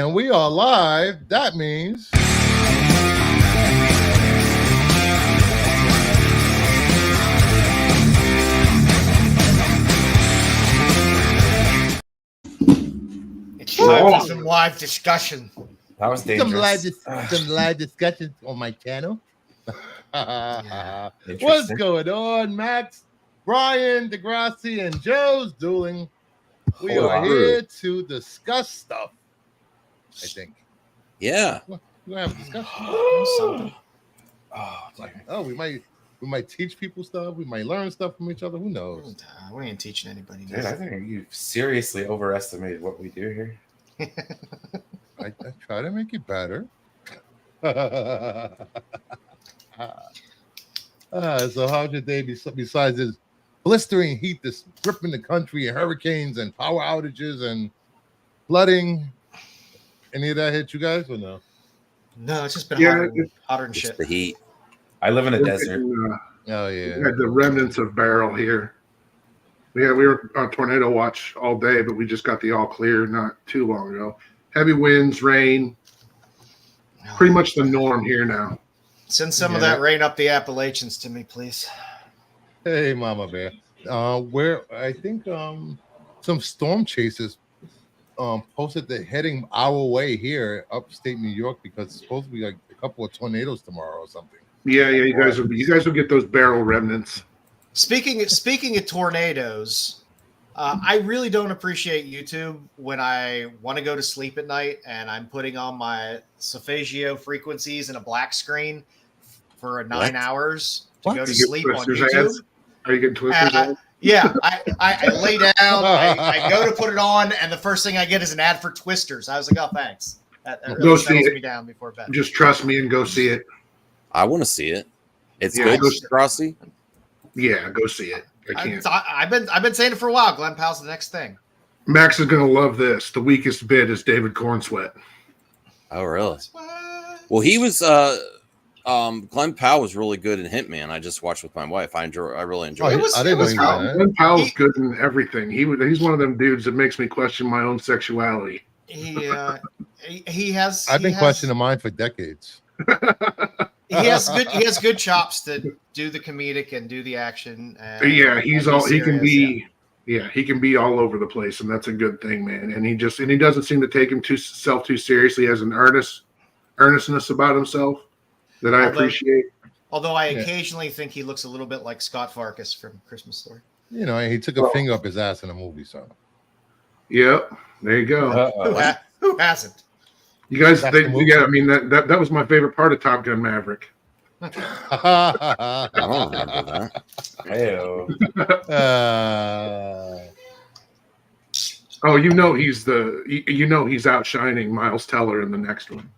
And we are live. That means it's time for some live discussion. That was dangerous. some live discussions on my channel. What's going on, Max, Brian, Degrassi, and Joe's Dueling? We are here to discuss stuff, I think. Yeah. We're gonna have a discussion. We might teach people stuff. We might learn stuff from each other. Who knows? We ain't teaching anybody. Dude, I think you seriously overestimated what we do here. I try to make it better. So how's your day besides this blistering heat that's gripping the country and hurricanes and power outages and flooding? Any of that hit you guys or no? No, it's just been hotter than shit. The heat. I live in a desert. Oh yeah. We had the remnants of Beryl here. We were on tornado watch all day, but we just got the all clear not too long ago. Heavy winds, rain, pretty much the norm here now. Send some of that rain up the Appalachians to me, please. Hey, Mama Bear. Where I think some storm chasers posted they're heading our way here, upstate New York, because it's supposed to be like a couple of tornadoes tomorrow or something. Yeah. You guys will get those Beryl remnants. Speaking of tornadoes, I really don't appreciate YouTube when I want to go to sleep at night and I'm putting on my Solfeggio frequencies and a black screen for 9 hours to go to sleep on YouTube. Ads? Are you getting Twisters? Yeah, I lay down, I go to put it on, and the first thing I get is an ad for Twisters. I was like, oh, thanks. That really settles me down before bed. Just trust me and go see it. I want to see it. It's good, Rossi. Yeah, go see it. I can't. I've been saying it for a while. Glenn Powell's the next thing. Max is going to love this. The weakest bit is David Cornsweat. Oh, really? Well, he was. Glenn Powell was really good in Hitman. I just watched with my wife. I really enjoyed it. I didn't know that. Glenn Powell's good in everything. He's one of them dudes that makes me question my own sexuality. He has. I've been questioning mine for decades. He has good chops to do the comedic and do the action. He can be all over the place, and that's a good thing, man. And he doesn't seem to take himself too seriously. He has an earnestness about himself that I appreciate. Although I occasionally think he looks a little bit like Scott Farkas from Christmas Story. You know, he took a finger up his ass in a movie, so. Yep, there you go. Who hasn't? You guys, I mean that was my favorite part of Top Gun Maverick. I don't remember that. He's outshining Miles Teller in the next one.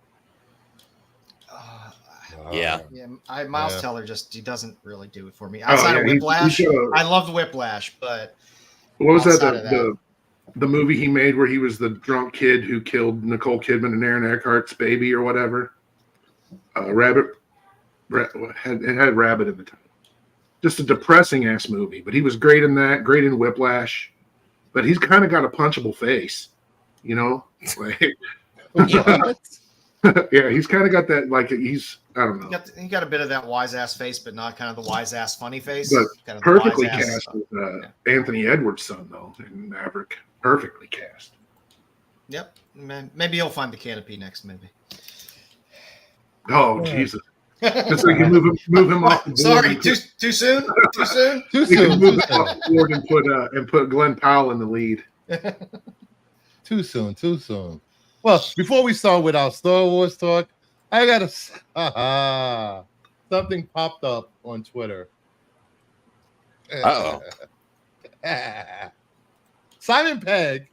Miles Teller he doesn't really do it for me. Outside of Whiplash, I loved Whiplash, but what was that? The movie he made where he was the drunk kid who killed Nicole Kidman and Aaron Eckhart's baby or whatever. It had Rabbit in the title. Just a depressing ass movie, but he was great in that. Great in Whiplash, but he's kind of got a punchable face, you know. Yeah, he's kind of got that. Like I don't know. He got a bit of that wise ass face, but not kind of the wise ass funny face. But kind of perfectly cast with Anthony Edwards' son though in Maverick. Perfectly cast. Yep. Maybe he'll find the canopy next. Maybe. Oh Jesus! It's like you move him off. The board. Sorry, too soon. Too soon. Too soon. Move him off the board and put Glenn Powell in the lead. Too soon. Well, before we start with our Star Wars talk, I got something popped up on Twitter. Simon Pegg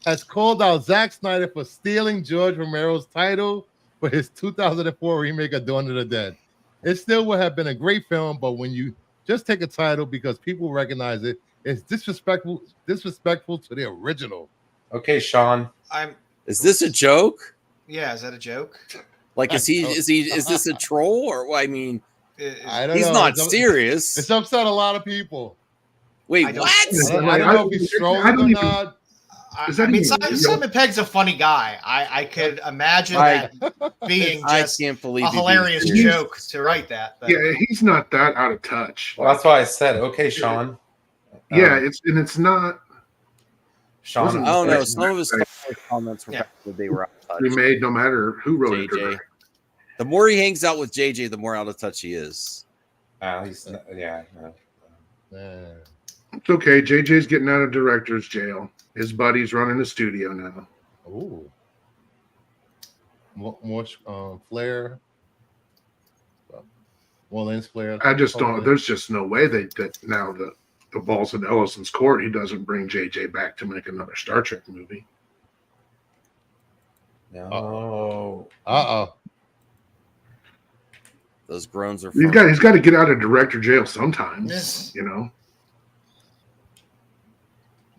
has called out Zack Snyder for stealing George Romero's title for his 2004 remake of Dawn of the Dead. It still would have been a great film, but when you just take a title because people recognize it, it's disrespectful to the original. Okay, Sean. Is this a joke? Yeah, is that a joke? Like, is this a troll or I mean? I don't know. He's not serious. It's upset a lot of people. Wait, what? I don't know if he's trolling or not. Simon Pegg's a funny guy. I could imagine that being I just can't believe a hilarious joke to write that. But. Yeah, he's not that out of touch. Well, that's why I said, okay, Sean. Yeah, it's not. Sean. I don't know. Some of his comments were they were out of touch. Remade no matter who wrote it. JJ. The more he hangs out with JJ, the more out of touch he is. He's yeah. It's okay. JJ's getting out of director's jail. His buddy's running the studio now. Ooh. More Flair. More lens flare. I just don't. There's just no way that now the ball's in Ellison's court. He doesn't bring JJ back to make another Star Trek movie. No. Those groans are. He's got to get out of director jail sometimes. Yes. You know.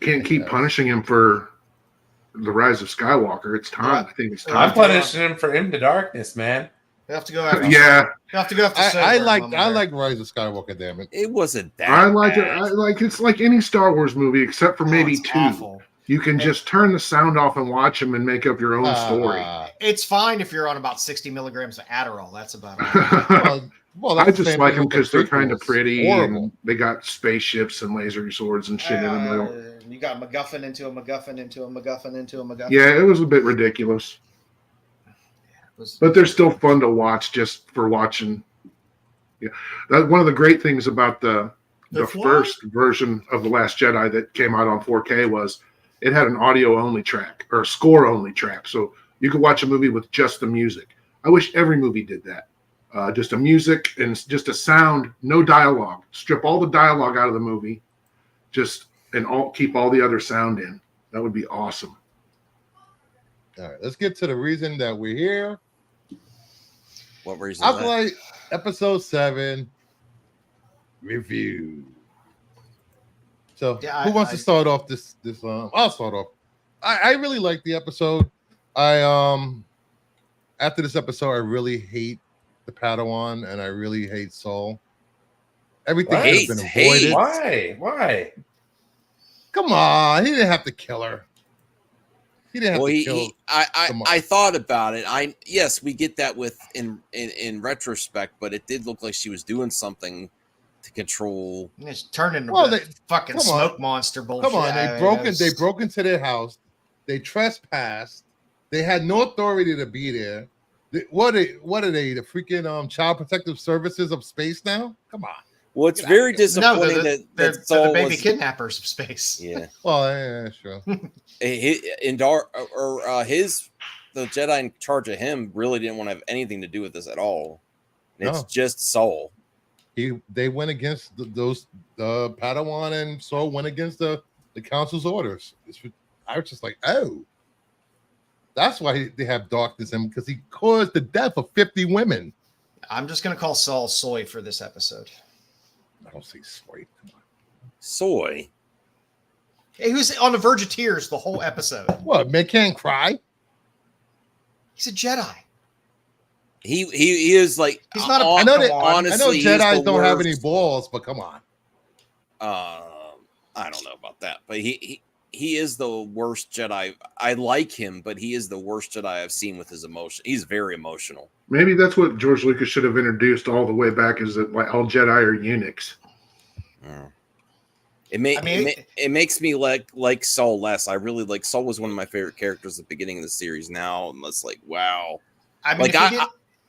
Can't keep punishing him for the Rise of Skywalker. It's time. I think it's time. I'm punishing him for Into Darkness, man. You have to go after. Yeah. You have to go after. I like Rise of Skywalker. Damn it! It wasn't that. I like it. It's like any Star Wars movie except for maybe two. Awful. You can just turn the sound off and watch them and make up your own story. It's fine if you're on about 60 milligrams of Adderall. That's about it. Well, I just like them because they're kind of pretty. Horrible. And they got spaceships and laser swords and shit in them. You got MacGuffin into a MacGuffin into a MacGuffin into a MacGuffin. Yeah, it was a bit ridiculous. But they're still fun to watch just for watching. Yeah, one of the great things about the first version of The Last Jedi that came out on 4K was it had an audio-only track or a score-only track. So you could watch a movie with just the music. I wish every movie did that. Just a music and just a sound, no dialogue. Strip all the dialogue out of the movie, keep all the other sound in. That would be awesome. All right, let's get to the reason that we're here. What reason? Acolyte episode 7 review. So who wants to start off this? I'll start off. I really like the episode. After this episode, I really hate the Padawan and I really hate Saul. Everything has been avoided. Why? Come on, he didn't have to kill her. He didn't have to kill. I thought about it. Yes, we get that in retrospect, but it did look like she was doing something to control. It's turning into fucking smoke monster bullshit. Come on, they broke into their house. They trespassed. They had no authority to be there. What are they? The freaking Child Protective Services of space now? Come on. Well, it's very disappointing that Saul the baby kidnappers of space. Yeah. Well, yeah, sure. The Jedi in charge of him really didn't want to have anything to do with this at all. It's No. just Saul. They went against the Padawan, and Saul went against the council's orders. I was just like, oh, that's why they have darkness in him, because he caused the death of 50 women. I'm just gonna call Saul Soy for this episode. I don't say soy. Come on. Soy. He was on the verge of tears the whole episode. What? Man can't cry. He's a Jedi. He is like he's not. I know honestly, Jedi don't have any balls, but come on. I don't know about that, but he is the worst Jedi. I like him, but he is the worst Jedi I've seen with his emotion. He's very emotional. Maybe that's what George Lucas should have introduced all the way back, is that like all Jedi are eunuchs. It makes me like Saul less. I really like Saul. Was one of my favorite characters at the beginning of the series. Now I'm just like, wow. I mean,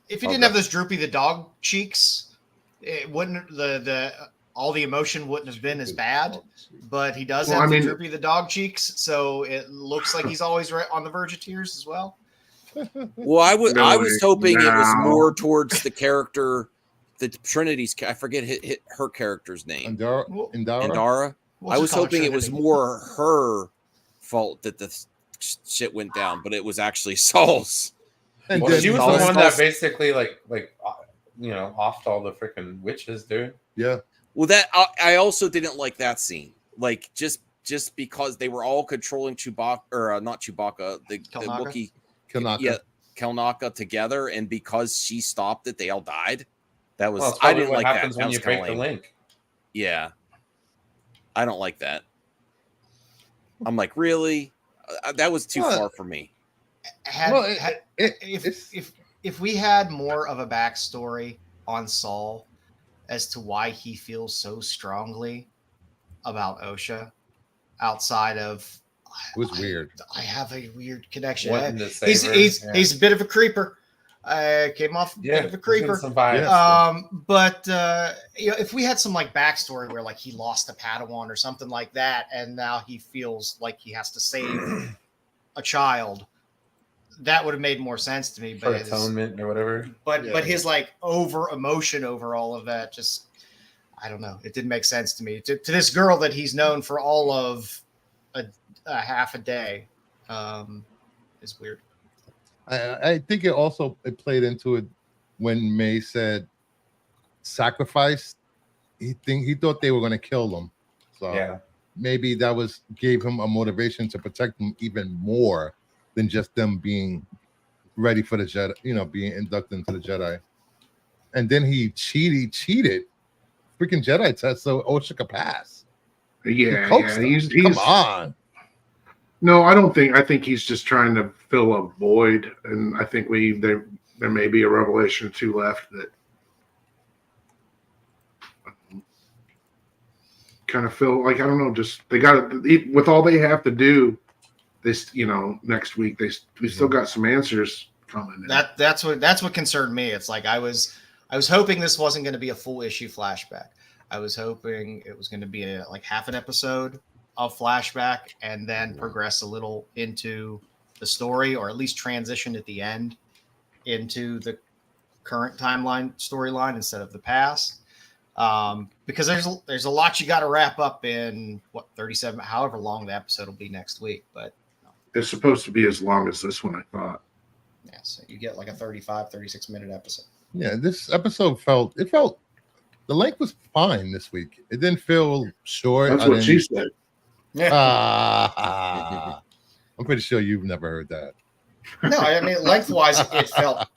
if he didn't have those droopy the dog cheeks, it wouldn't all the emotion wouldn't have been as bad. But he does have the droopy the dog cheeks, so it looks like he's always right on the verge of tears as well. Well, I was hoping it was more towards the character, the Trinity's. I forget her character's name. Indara. I was hoping it was more her fault that the shit went down, but it was actually Saul's. And she was the one that basically like offed all the freaking witches, dude. Yeah. Well, that I also didn't like that scene. Like just because they were all controlling Chewbacca, or not Chewbacca, the Wookiee. Kelnaka together, and because she stopped it, they all died. That was I didn't like that. Happens when you break the link. Yeah, I don't like that. I'm like, really? that was too far for me. If we had more of a backstory on Saul as to why he feels so strongly about OSHA, outside of it was weird. I have a weird connection. He's a bit of a creeper. Came off a bit of a creeper. But if we had some like backstory where like he lost a Padawan or something like that, and now he feels like he has to save a child, that would have made more sense to me. For atonement or whatever. But his like over emotion over all of that, just I don't know. It didn't make sense to me. To this girl that he's known for all of a half a day, is weird. I think it played into it when May said sacrifice. He thought they were going to kill him, so maybe that gave him a motivation to protect them even more than just them being ready for the Jedi, being inducted into the Jedi. And then he cheated freaking Jedi test so OSHA could pass. Yeah, he's come on. No, I don't think. I think he's just trying to fill a void, and I think there may be a revelation or two left that kind of feel like, I don't know. Just they got with all they have to do this, next week. We still got some answers coming. That's what concerned me. It's like I was hoping this wasn't going to be a full issue flashback. I was hoping it was going to be like half an episode of flashback and then progress a little into the story, or at least transition at the end into the current storyline instead of the past. Because there's a lot you got to wrap up in 37, however long the episode will be next week. But it's supposed to be as long as this one, I thought. Yeah, so you get like a 35, 36 minute episode. Yeah, this episode felt the length was fine this week. It didn't feel short. That's what she said. Yeah. I'm pretty sure you've never heard that. No, I mean lengthwise the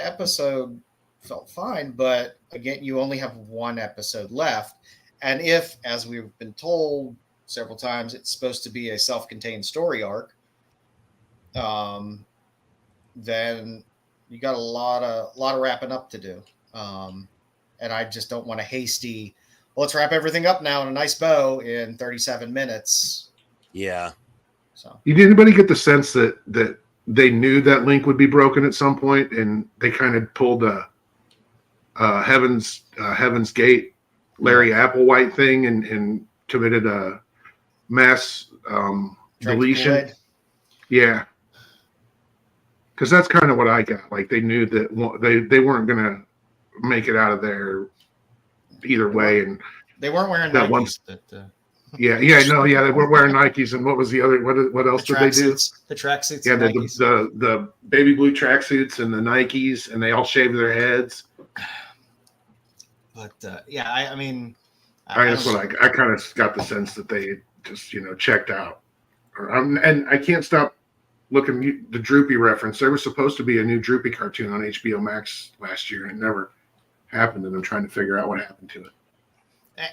episode felt fine, but again, you only have one episode left, and if, as we've been told several times, it's supposed to be a self-contained story arc, then you got a lot of wrapping up to do, and I just don't want a hasty. Well, let's wrap everything up now in a nice bow in 37 minutes. Yeah. So, did anybody get the sense that they knew that link would be broken at some point, and they kind of pulled a Heaven's Gate, Larry Applewhite thing, and committed a mass deletion? Yeah, because that's kind of what I got. Like they knew that they weren't going to make it out of there either way, and they weren't wearing that Nikes. They were wearing Nikes, and what was the other? What else did they do? The tracksuits. Yeah, the baby blue tracksuits and the Nikes, and they all shaved their heads. But I mean, I kind of got the sense that they just checked out, and I can't stop looking the Droopy reference. There was supposed to be a new Droopy cartoon on HBO Max last year, and it never happened, and I'm trying to figure out what happened to it.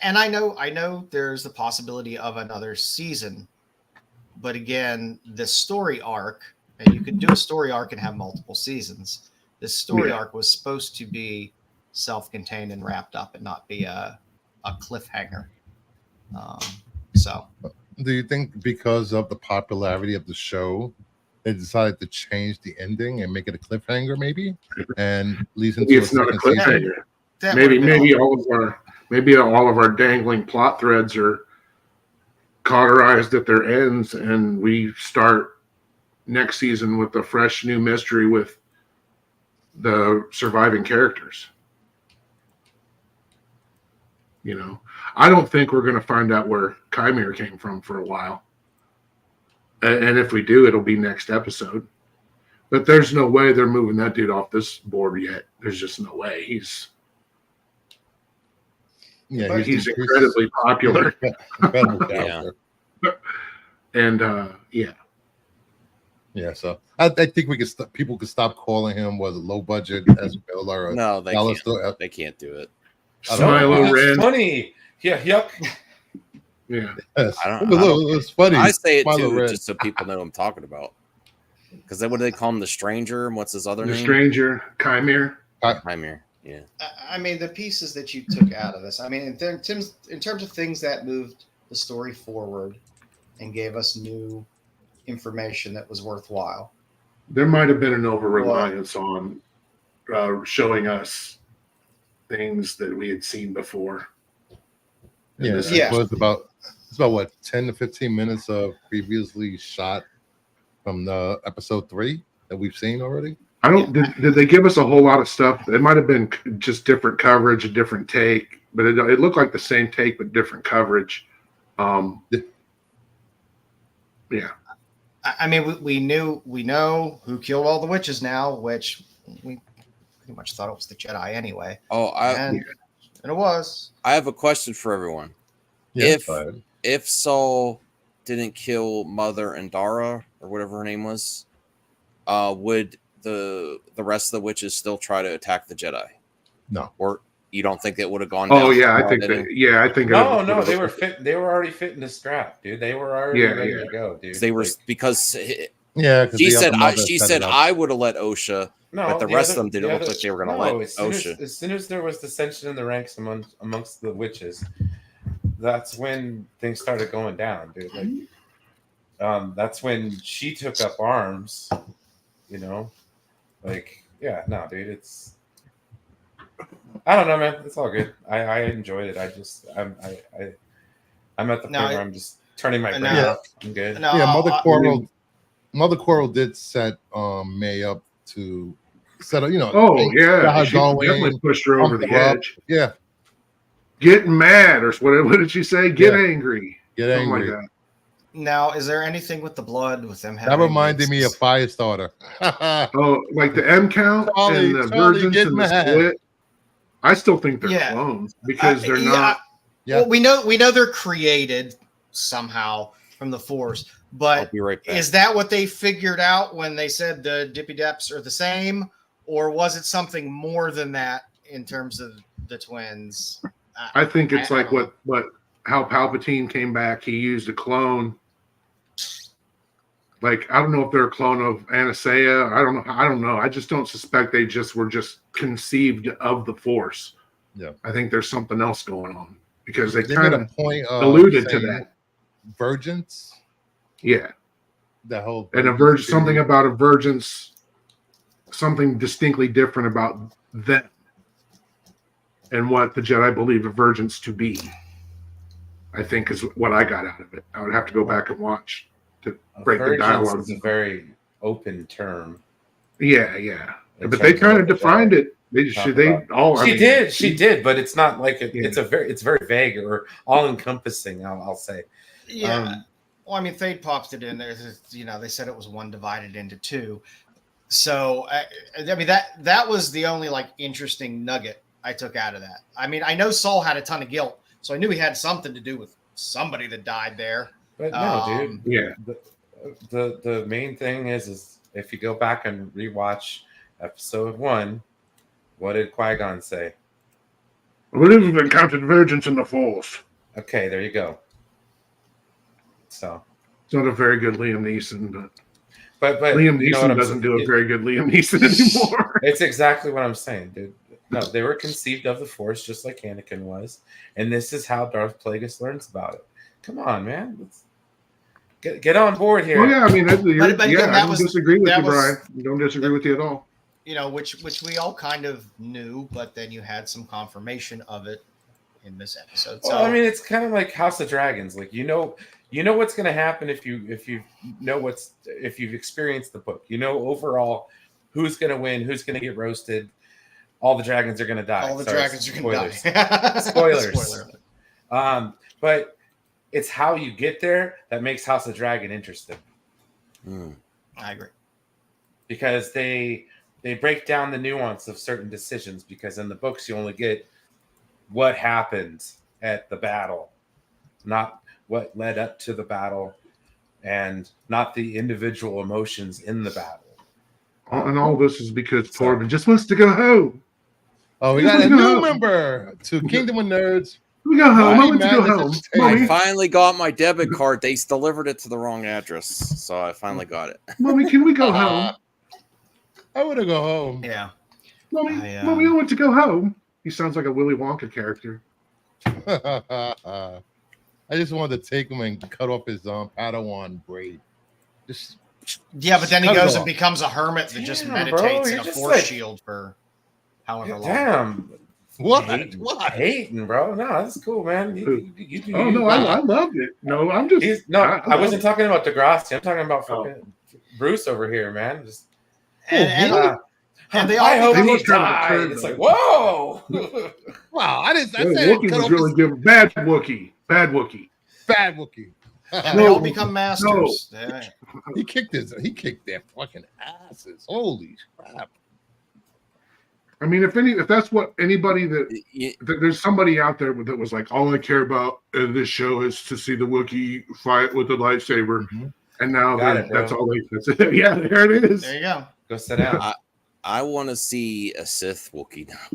And I know there's the possibility of another season, but again, the story arc, and you could do a story arc and have multiple seasons. This story arc was supposed to be self-contained and wrapped up, and not be a cliffhanger. So, do you think because of the popularity of the show, they decided to change the ending and make it a cliffhanger, maybe, and leads into it's not a cliffhanger? Maybe all of our dangling plot threads are cauterized at their ends, and we start next season with a fresh new mystery with the surviving characters. I don't think we're going to find out where Chimera came from for a while. And if we do, it'll be next episode. But there's no way they're moving that dude off this board yet. There's just no way. He's incredibly popular. And so I think we could people could stop calling him low budget as filler. No, they can't. They can't do it. Smilo Ren. Funny. Yeah, yuck. Yeah. Yes. It was funny. I say it too, just so people know what I'm talking about. Because then what do they call him? The Stranger? And what's his other name? The Stranger, Chimere. Chimere, yeah. I mean, the pieces that you took out of this, I mean, in terms of things that moved the story forward and gave us new information that was worthwhile. There might have been an over-reliance on showing us things that we had seen before. It's about what 10 to 15 minutes of previously shot from the episode 3 that we've seen already. I don't. Did they give us a whole lot of stuff? It might have been just different coverage, a different take, but it looked like the same take but different coverage. Yeah. I mean, we know who killed all the witches now, which we pretty much thought it was the Jedi anyway. And it was. I have a question for everyone. Yeah, if Saul didn't kill Mother and Dara or whatever her name was, would the rest of the witches still try to attack the Jedi? No. Or you don't think it would have gone down? Oh yeah, I think that. Yeah, I think. No, they were fit. They were already fitting the strap, dude. They were already ready to go, dude. They were because she said I would have let Osha. No, but the rest of them didn't look like they were going to let Osha. As soon as there was dissension in the ranks amongst the witches, that's when things started going down, dude. Like, that's when she took up arms. You know, like, yeah, no, dude, it's. I don't know, man. It's all good. I enjoyed it. I'm at the point where I'm just turning my brain off. I'm good. Mother Quarrel did set May up to set up, definitely pushed her over the edge. Yeah. Getting mad, or what did she say? Get angry. Something like that. Now, is there anything with the blood with them having? That reminded me of Firestarter. Like the M count and the virgins and the split. I still think they're clones because they're not. Yeah. Well, we know they're created somehow from the Force, but I'll be right back. Is that what they figured out when they said the Dippy Deps are the same, or was it something more than that in terms of the twins? I think it's like how Palpatine came back. He used a clone. Like, I don't know if they're a clone of Anastasia. I don't know. I just don't suspect they were just conceived of the Force. Yeah. I think there's something else going on because they kind of alluded to that. Virgins. Yeah. The whole and something about a virgins, something distinctly different about them and what the Jedi believe a virgins to be. I think is what I got out of it. I would have to go back and watch to break the dialogue. It's a very open term. Yeah. But they kind of defined it. She did, but it's not like it's very vague or all encompassing. I'll say. Yeah. Well, I mean, Thade popped it in there. They said it was one divided into two. So I mean that was the only interesting nugget I took out of that. I mean, I know Saul had a ton of guilt, so I knew he had something to do with somebody that died there. But no, dude. Yeah. The main thing is if you go back and rewatch episode 1, what did Qui-Gon say? I believe we've encountered virgins in the Force. Okay, there you go. So it's not a very good Liam Neeson, but Liam Neeson doesn't do a very good Liam Neeson anymore. It's exactly what I'm saying, dude. No, they were conceived of the Force just like Anakin was, and this is how Darth Plagueis learns about it. Come on, man. Let's get on board here. Well, yeah, I mean, I don't disagree with you, Brian. I don't disagree with you at all. Which we all kind of knew, but then you had some confirmation of it in this episode. Well, I mean, it's kind of like House of Dragons. Like you know what's going to happen if you've experienced the book. Overall who's going to win, who's going to get roasted. All the dragons are going to die. All the dragons are going to die. Spoilers. But it's how you get there that makes House of Dragon interesting. I agree. Because they break down the nuance of certain decisions, because in the books you only get what happened at the battle, not what led up to the battle, and not the individual emotions in the battle. And all this is because Torben just wants to go home. Oh, we got a new member to Kingdom of Nerds. We go home. I went to go home. I finally got my debit card. They delivered it to the wrong address, so I finally got it. Mommy, can we go home? I want to go home. Yeah. Mommy, I want to go home. He sounds like a Willy Wonka character. I just wanted to take him and cut off his Padawan braid. But then he goes and becomes a hermit that just meditates in a force shield for however long. Damn. What? Hating, bro? No, that's cool, man. I loved it. No, I'm just I wasn't talking about Degrassi. I'm talking about fucking Bruce over here, man. Just and they all I hope he died. It's like, whoa. Wow, I said Wookiee was really good. Bad Wookiee. They all become masters. No. Yeah. He kicked their fucking asses. Holy crap. I mean, if that's what anybody there's somebody out there that was like, all I care about in this show is to see the Wookiee fight with the lightsaber, and now that's all that's it. Yeah, there it is. There you go. Go sit down. I want to see a Sith Wookiee now.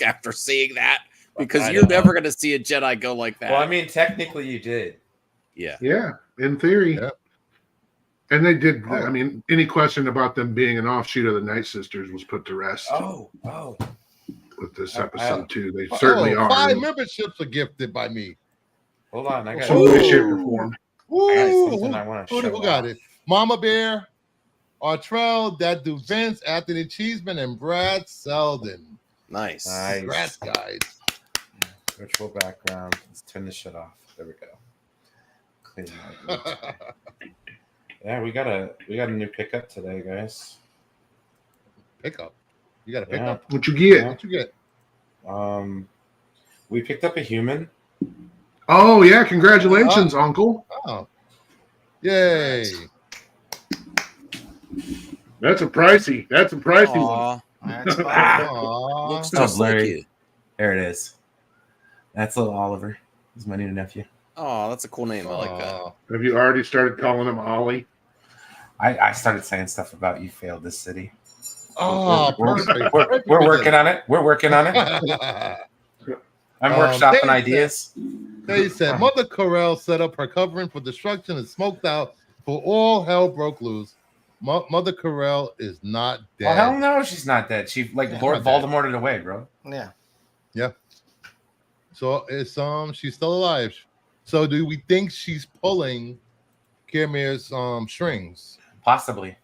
After seeing that, because you're never going to see a Jedi go like that. Well, I mean, technically, you did. Yeah, in theory. Yep. And they did. I mean, any question about them being an offshoot of the Night Sisters was put to rest. Oh. With this episode too, they certainly are. 5 memberships are gifted by me. Hold on, I got some way, shape, or form. Something I want to show. Who got it? Mama Bear, Artrell, That Dude Vince, Anthony Cheeseman, and Brad Selden. Nice. Congrats, guys. Virtual background. Let's turn this shit off. There we go. Clean Yeah, we got a new pickup today, guys. Pickup? You got a pickup? What you get? What you get? We picked up a human. Oh yeah! Congratulations, Uncle. Oh, yay! That's a pricey one. Looks just like you. There it is. That's little Oliver. He's my new nephew. Oh, that's a cool name. I like that. Have you already started calling him Ollie? I started saying stuff about you failed this city. Oh, we're working on it. We're working on it. I'm workshopping ideas. They said Mother Corell set up her covering for destruction and smoked out for all hell broke loose. Mother Corell is not dead. Well, hell no, she's not dead. She Lord Voldemorted away, bro. Yeah. So it's she's still alive. So do we think she's pulling Kirmir's strings? Possibly.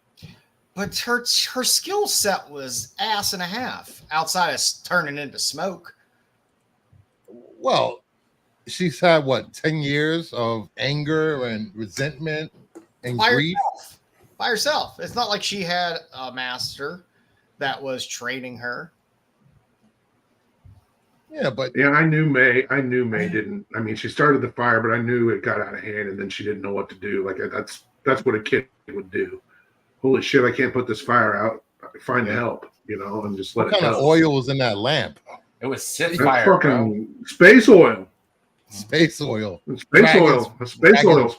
But her skill set was ass and a half outside of turning into smoke. Well, she's had 10 years of anger and resentment and grief by herself. It's not like she had a master that was training her. Yeah, but I knew May didn't. I mean, she started the fire, but I knew it got out of hand, and then she didn't know what to do. Like that's what a kid would do. Holy shit! I can't put this fire out. Find help, and just let it go. What kind of oil was in that lamp? It was Sith That's fire, fucking space oil. Space oil. Space oil. Space oil.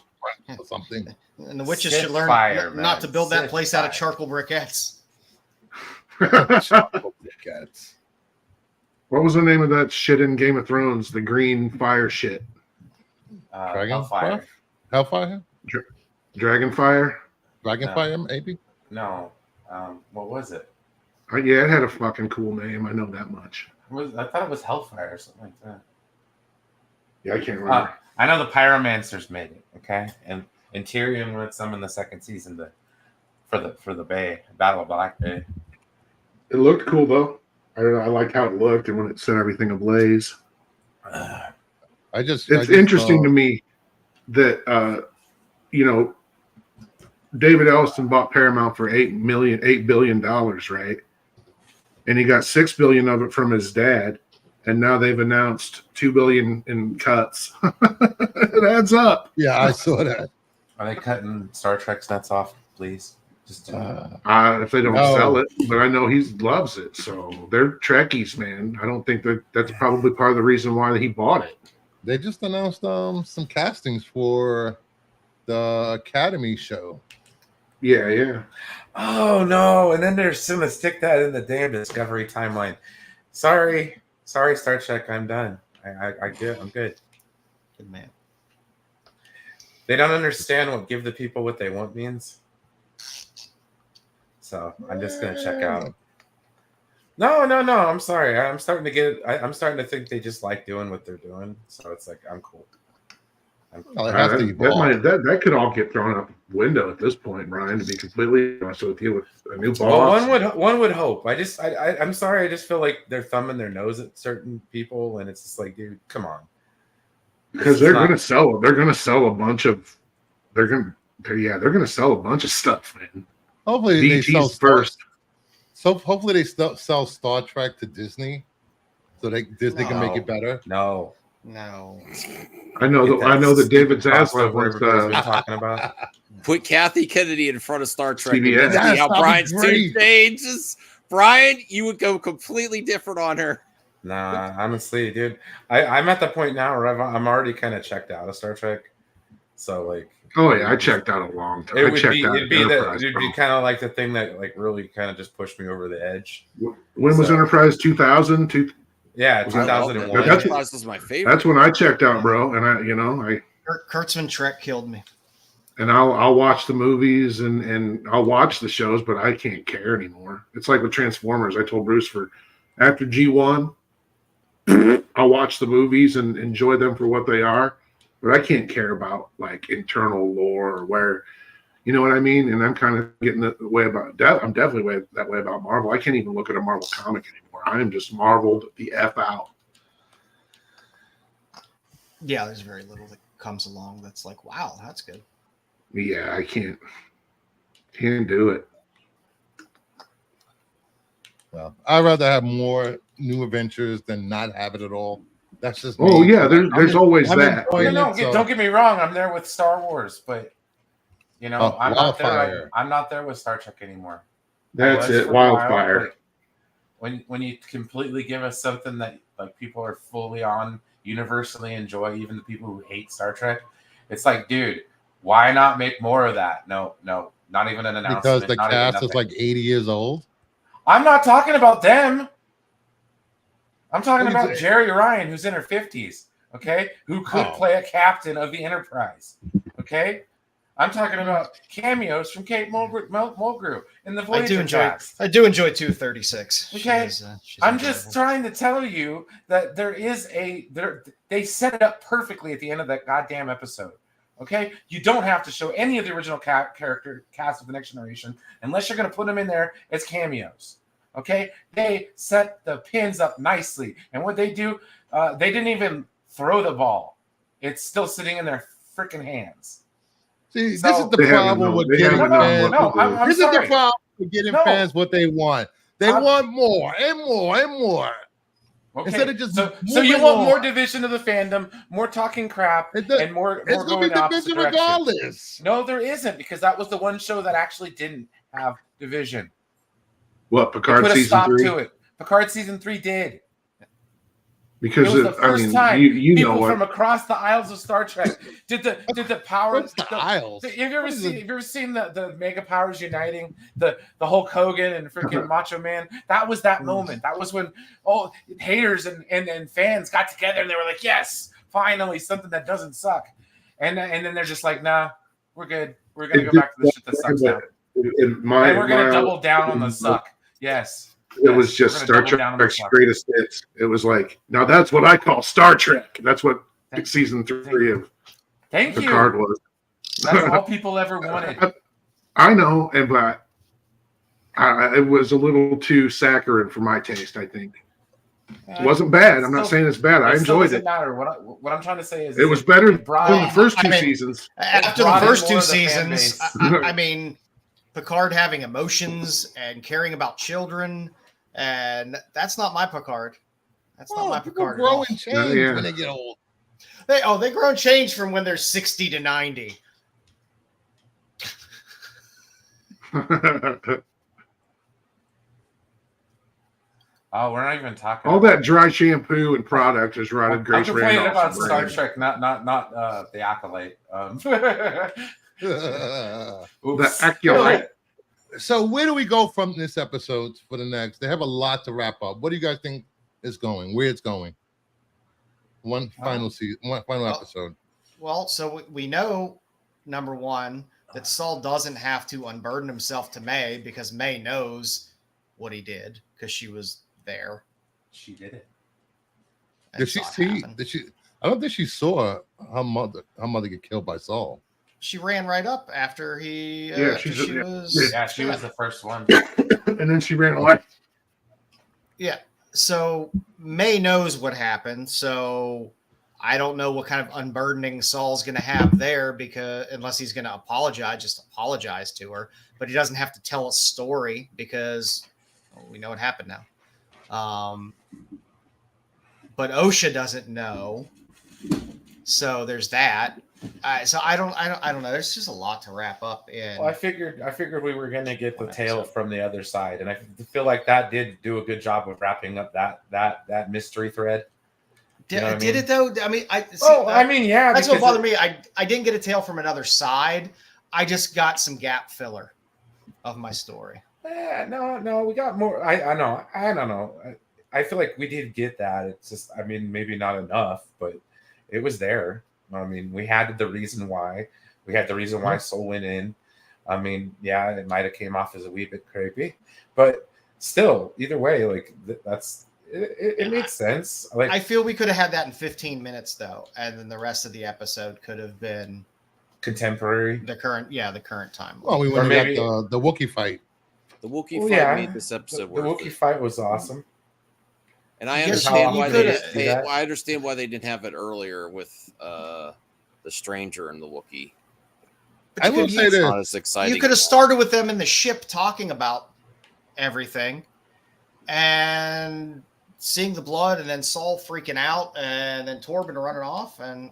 Or something. And the witches Sith should learn fire, not to build that Sith place out of charcoal briquettes. What was the name of that shit in Game of Thrones? The green fire shit. Hellfire. Hellfire? Dragonfire? Dragonfire, maybe? No. What was it? Yeah, it had a fucking cool name. I know that much. I thought it was Hellfire or something like that. Yeah, I can't remember. I know the Pyromancers made it, okay? And Tyrion went some in the second season for the Bay, Battle of Black Bay. It looked cool though. I don't know. I like how it looked and when it set everything ablaze. It's interesting to me that David Ellison bought Paramount for $8 billion, right? And he got $6 billion of it from his dad, and now they've announced $2 billion in cuts. It adds up. Yeah, I saw that. Are they cutting Star Trek's nuts off, please? Just if they don't sell it, but I know he loves it, so they're Trekkies, man. I don't think that's probably part of the reason why he bought it. They just announced some castings for the Academy show. Yeah. Oh no! And then they're just gonna stick that in the damn Discovery timeline. Sorry, Star Trek. I'm done. I'm good. Good man. They don't understand what give the people what they want means. So I'm just gonna check out. No. I'm sorry. I'm starting to get. I'm starting to think they just like doing what they're doing. So it's like I'm cool. That could all get thrown out the window at this point, Brian. To be completely honest with you, with a new boss. Well, one would hope. I'm sorry. I just feel like they're thumbing their nose at certain people, and it's just like, dude, come on. Because they're going to sell. They're going to sell a bunch of. They're going to sell a bunch of stuff, man. Hopefully DT's they sell first. So hopefully they sell Star Trek to Disney, so Disney can make it better. No. I know that David Zaslav was talking about. Put Kathy Kennedy in front of Star Trek. CBS. See how Brian's tune changes. Brian, you would go completely different on her. Nah, honestly, dude, I'm at the point now where I'm already kind of checked out of Star Trek. So like, oh yeah, I checked out a long time. It'd be kind of like the thing that like really kind of just pushed me over the edge. When was Enterprise 2000? Yeah, 2001. Enterprise was my favorite. That's when I checked out, bro. And I Kurtzman Trek killed me. And I'll watch the movies and I'll watch the shows, but I can't care anymore. It's like with Transformers. I told Bruce after G1, I'll watch the movies and enjoy them for what they are, but I can't care about like internal lore or where, you know what I mean? And I'm kind of getting that way about that. I'm definitely that way about Marvel. I can't even look at a Marvel comic anymore. I am just marveled the F out. Yeah, there's very little that comes along that's like, wow, that's good. Yeah, I can't do it. Well, I'd rather have more new adventures than not have it at all. That's just me. Oh yeah, there's always that. Don't get me wrong. I'm there with Star Wars, but you know, I'm not there with Star Trek anymore. That's it, Wildfire. When you completely give us something that like people are fully on, universally enjoy, even the people who hate Star Trek, it's like, dude, why not make more of that? No, not even an announcement. Because the cast is like 80 years old. I'm not talking about them. I'm talking about Jerry Ryan, who's in her 50s, okay? Who could play a captain of the Enterprise, okay? I'm talking about cameos from Kate Mulgrew in the Voyager cast. I do enjoy 236. Okay, I'm just trying to tell you that they set it up perfectly at the end of that goddamn episode. Okay, you don't have to show any of the original character cast of the Next Generation unless you're going to put them in there as cameos. Okay, they set the pins up nicely, and what they do, they didn't even throw the ball; it's still sitting in their freaking hands. See, this is the problem with getting fans. This is the problem with getting fans what they want. They want more and more and more. Okay. Instead of just so you want more division of the fandom, more talking crap, and more. It's going to be division regardless. No, there isn't, because that was the one show that actually didn't have division. What, Picard season 3? To it. Picard season 3 did. Because it was the first time you people know what? From across the aisles of Star Trek did the power. The aisles? Have you ever seen the mega powers uniting the Hulk Hogan and freaking Macho Man? That was that moment. That was when haters and fans got together and they were like, yes, finally something that doesn't suck. And then they're just like, nah, we're good. We're gonna go back to the shit that sucks now. And we're gonna double down on the suck. Yes. It was just Star Trek's greatest hits. It was like, now that's what I call Star Trek. That's what season 3 of Picard was. That's all people ever wanted. I know, but it was a little too saccharine for my taste, I think. It wasn't bad. I'm not saying it's bad. I enjoyed it. Matter. What I'm trying to say is it was better than the first two seasons. After the first two seasons, I mean, Picard having emotions and caring about children. And that's not my Picard. That's not my Picard. People grow and change when they get old. They grow and change from when they're 60 to 90. We're not even talking. All that dry shampoo and product is rotted Grace Randolph's brain. I'm complaining about Star Trek, not the Acolyte. The Acolyte. So where do we go from this episode for the next? They have a lot to wrap up. What do you guys think is going? Where it's going? one final season, one final episode. Well, so we know, number one, that Saul doesn't have to unburden himself to May because May knows what he did because she was there. She did it. Did she see? Did she? I don't think she saw her mother get killed by Saul. She ran right up after he. She was the first one, and then she ran away. Yeah. So May knows what happened. So I don't know what kind of unburdening Saul's going to have there because unless he's going to just apologize to her. But he doesn't have to tell a story because we know what happened now. But Osha doesn't know. So there's that. So I don't know. There's just a lot to wrap up in. Well, I figured we were going to get the tale from the other side, and I feel like that did do a good job of wrapping up that mystery thread. Did it though? I mean, yeah. That's what bothered me. I didn't get a tale from another side. I just got some gap filler of my story. No, we got more. I don't know. I feel like we did get that. It's just, I mean, maybe not enough, but it was there. I mean, we had the reason why. We had the reason why Soul went in. I mean, yeah, it might have came off as a wee bit creepy, but still, either way, like that's it makes sense. Like, I feel we could have had that in 15 minutes though, and then the rest of the episode could have been contemporary. The current time. Well, we would have got the Wookiee fight. The Wookiee fight made this episode the Wookiee fight was awesome. And I understand why I understand why they didn't have it earlier with the stranger and the Wookiee. I will say this: not as exciting. You could have started with them in the ship talking about everything, and seeing the blood, and then Saul freaking out, and then Torben running off. And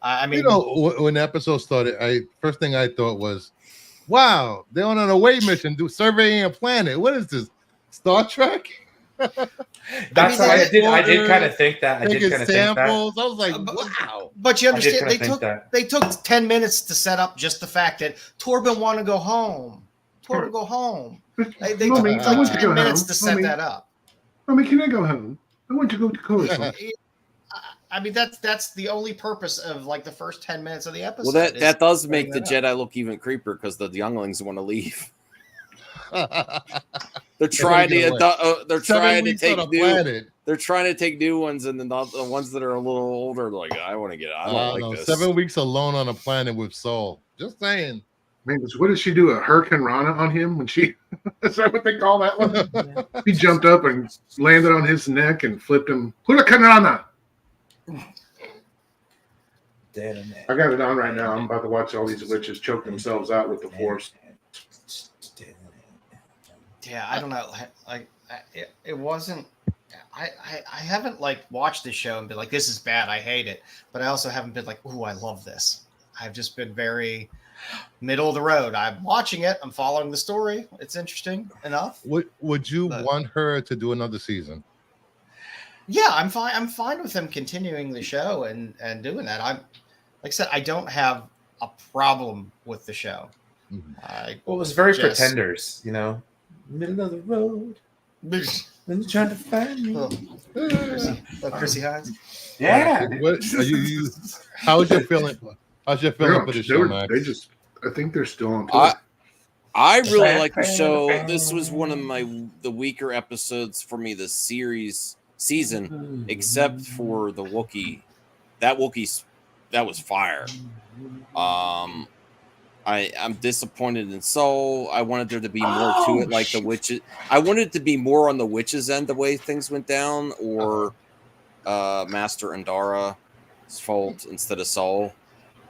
I mean, when the episode started, first thing I thought was, "Wow, they're on an away mission, surveying a planet. What is this, Star Trek?" That's what I did. I did kind of think that. I did kind of think that. I was like, wow. But you understand, they took 10 minutes to set up just the fact that Torben wanted to go home. They took like 10 minutes to set that up. Mommy, can I go home? I want to go to Coruscant. I mean, that's the only purpose of like the first 10 minutes of the episode. Well, that does make the Jedi look even creepier because the younglings want to leave. They're trying to take new ones, and then the ones that are a little older, like I want to get out. I don't like this. 7 weeks alone on a planet with Saul. Just saying. Man, what did she do? A Hurricane Rana on him when she? Is that what they call that one? He jumped up and landed on his neck and flipped him. Hurricane Rana. I got it on right now. I'm about to watch all these witches choke themselves out with the Force. Yeah, I don't know. Like, it wasn't. I haven't like watched this show and been like, this is bad, I hate it. But I also haven't been like, ooh, I love this. I've just been very middle of the road. I'm watching it. I'm following the story. It's interesting enough. Would you want her to do another season? Yeah, I'm fine. I'm fine with them continuing the show and doing that. Like I said, I don't have a problem with the show. Mm-hmm. It was very Pretenders, middle of the road. Then you're trying to find me. Chrissy Hines. Yeah. How's your feeling? How's your feeling for the show, Max? I think they're still on tour. I really like the show. This was one of the weaker episodes for me this season, except for the Wookiee. That was fire. I'm disappointed in Soul. I wanted there to be more to it, like the witches. I wanted to be more on the witches' end, the way things went down, or Master Andara's fault instead of Soul.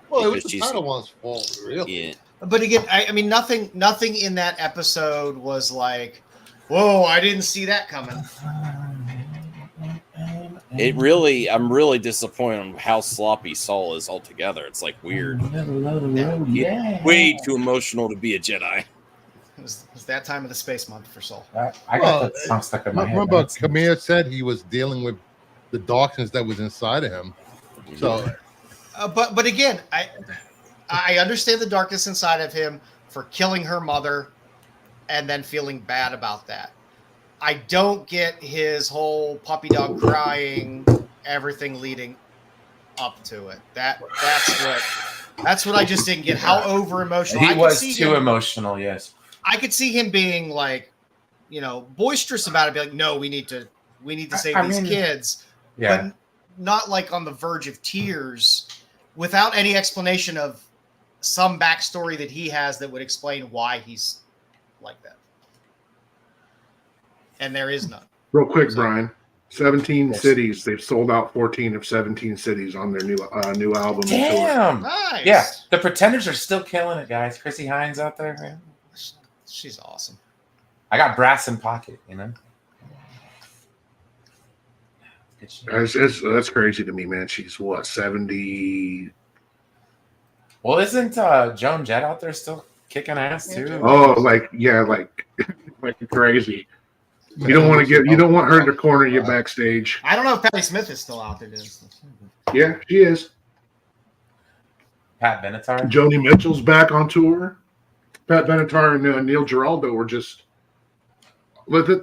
Well, it was the Padawans' fault, really. Yeah. But again, I mean, nothing in that episode was like, whoa, I didn't see that coming. I'm really disappointed on how sloppy Saul is altogether. It's like weird. Way too emotional to be a Jedi. It was that time of the space month for Saul. I got that song stuck in my head. Remember, Kamir said he was dealing with the darkness that was inside of him. So, but again, I understand the darkness inside of him for killing her mother and then feeling bad about that. I don't get his whole puppy dog crying everything leading up to it. That's what I just didn't get. How over emotional he was too emotional. Yes, I could see him being like, boisterous about it. Be like, no, we need to save these kids. Yeah, but not like on the verge of tears, without any explanation of some backstory that he has that would explain why he's like that. And there is none. Real quick, Brian. 17 cities. They've sold out 14 of 17 cities on their new album. Damn. Nice. Yeah, the Pretenders are still killing it, guys. Chrissy Hines out there, man. She's awesome. I got Brass in Pocket, That's crazy to me, man. She's what, 70? Well, isn't Joan Jett out there still kicking ass too? Oh, like crazy. You don't want her to corner you backstage. I don't know if Patti Smith is still out there. Yeah, she is. Pat Benatar. Joni Mitchell's back on tour. Pat Benatar and Neil Giraldo were just.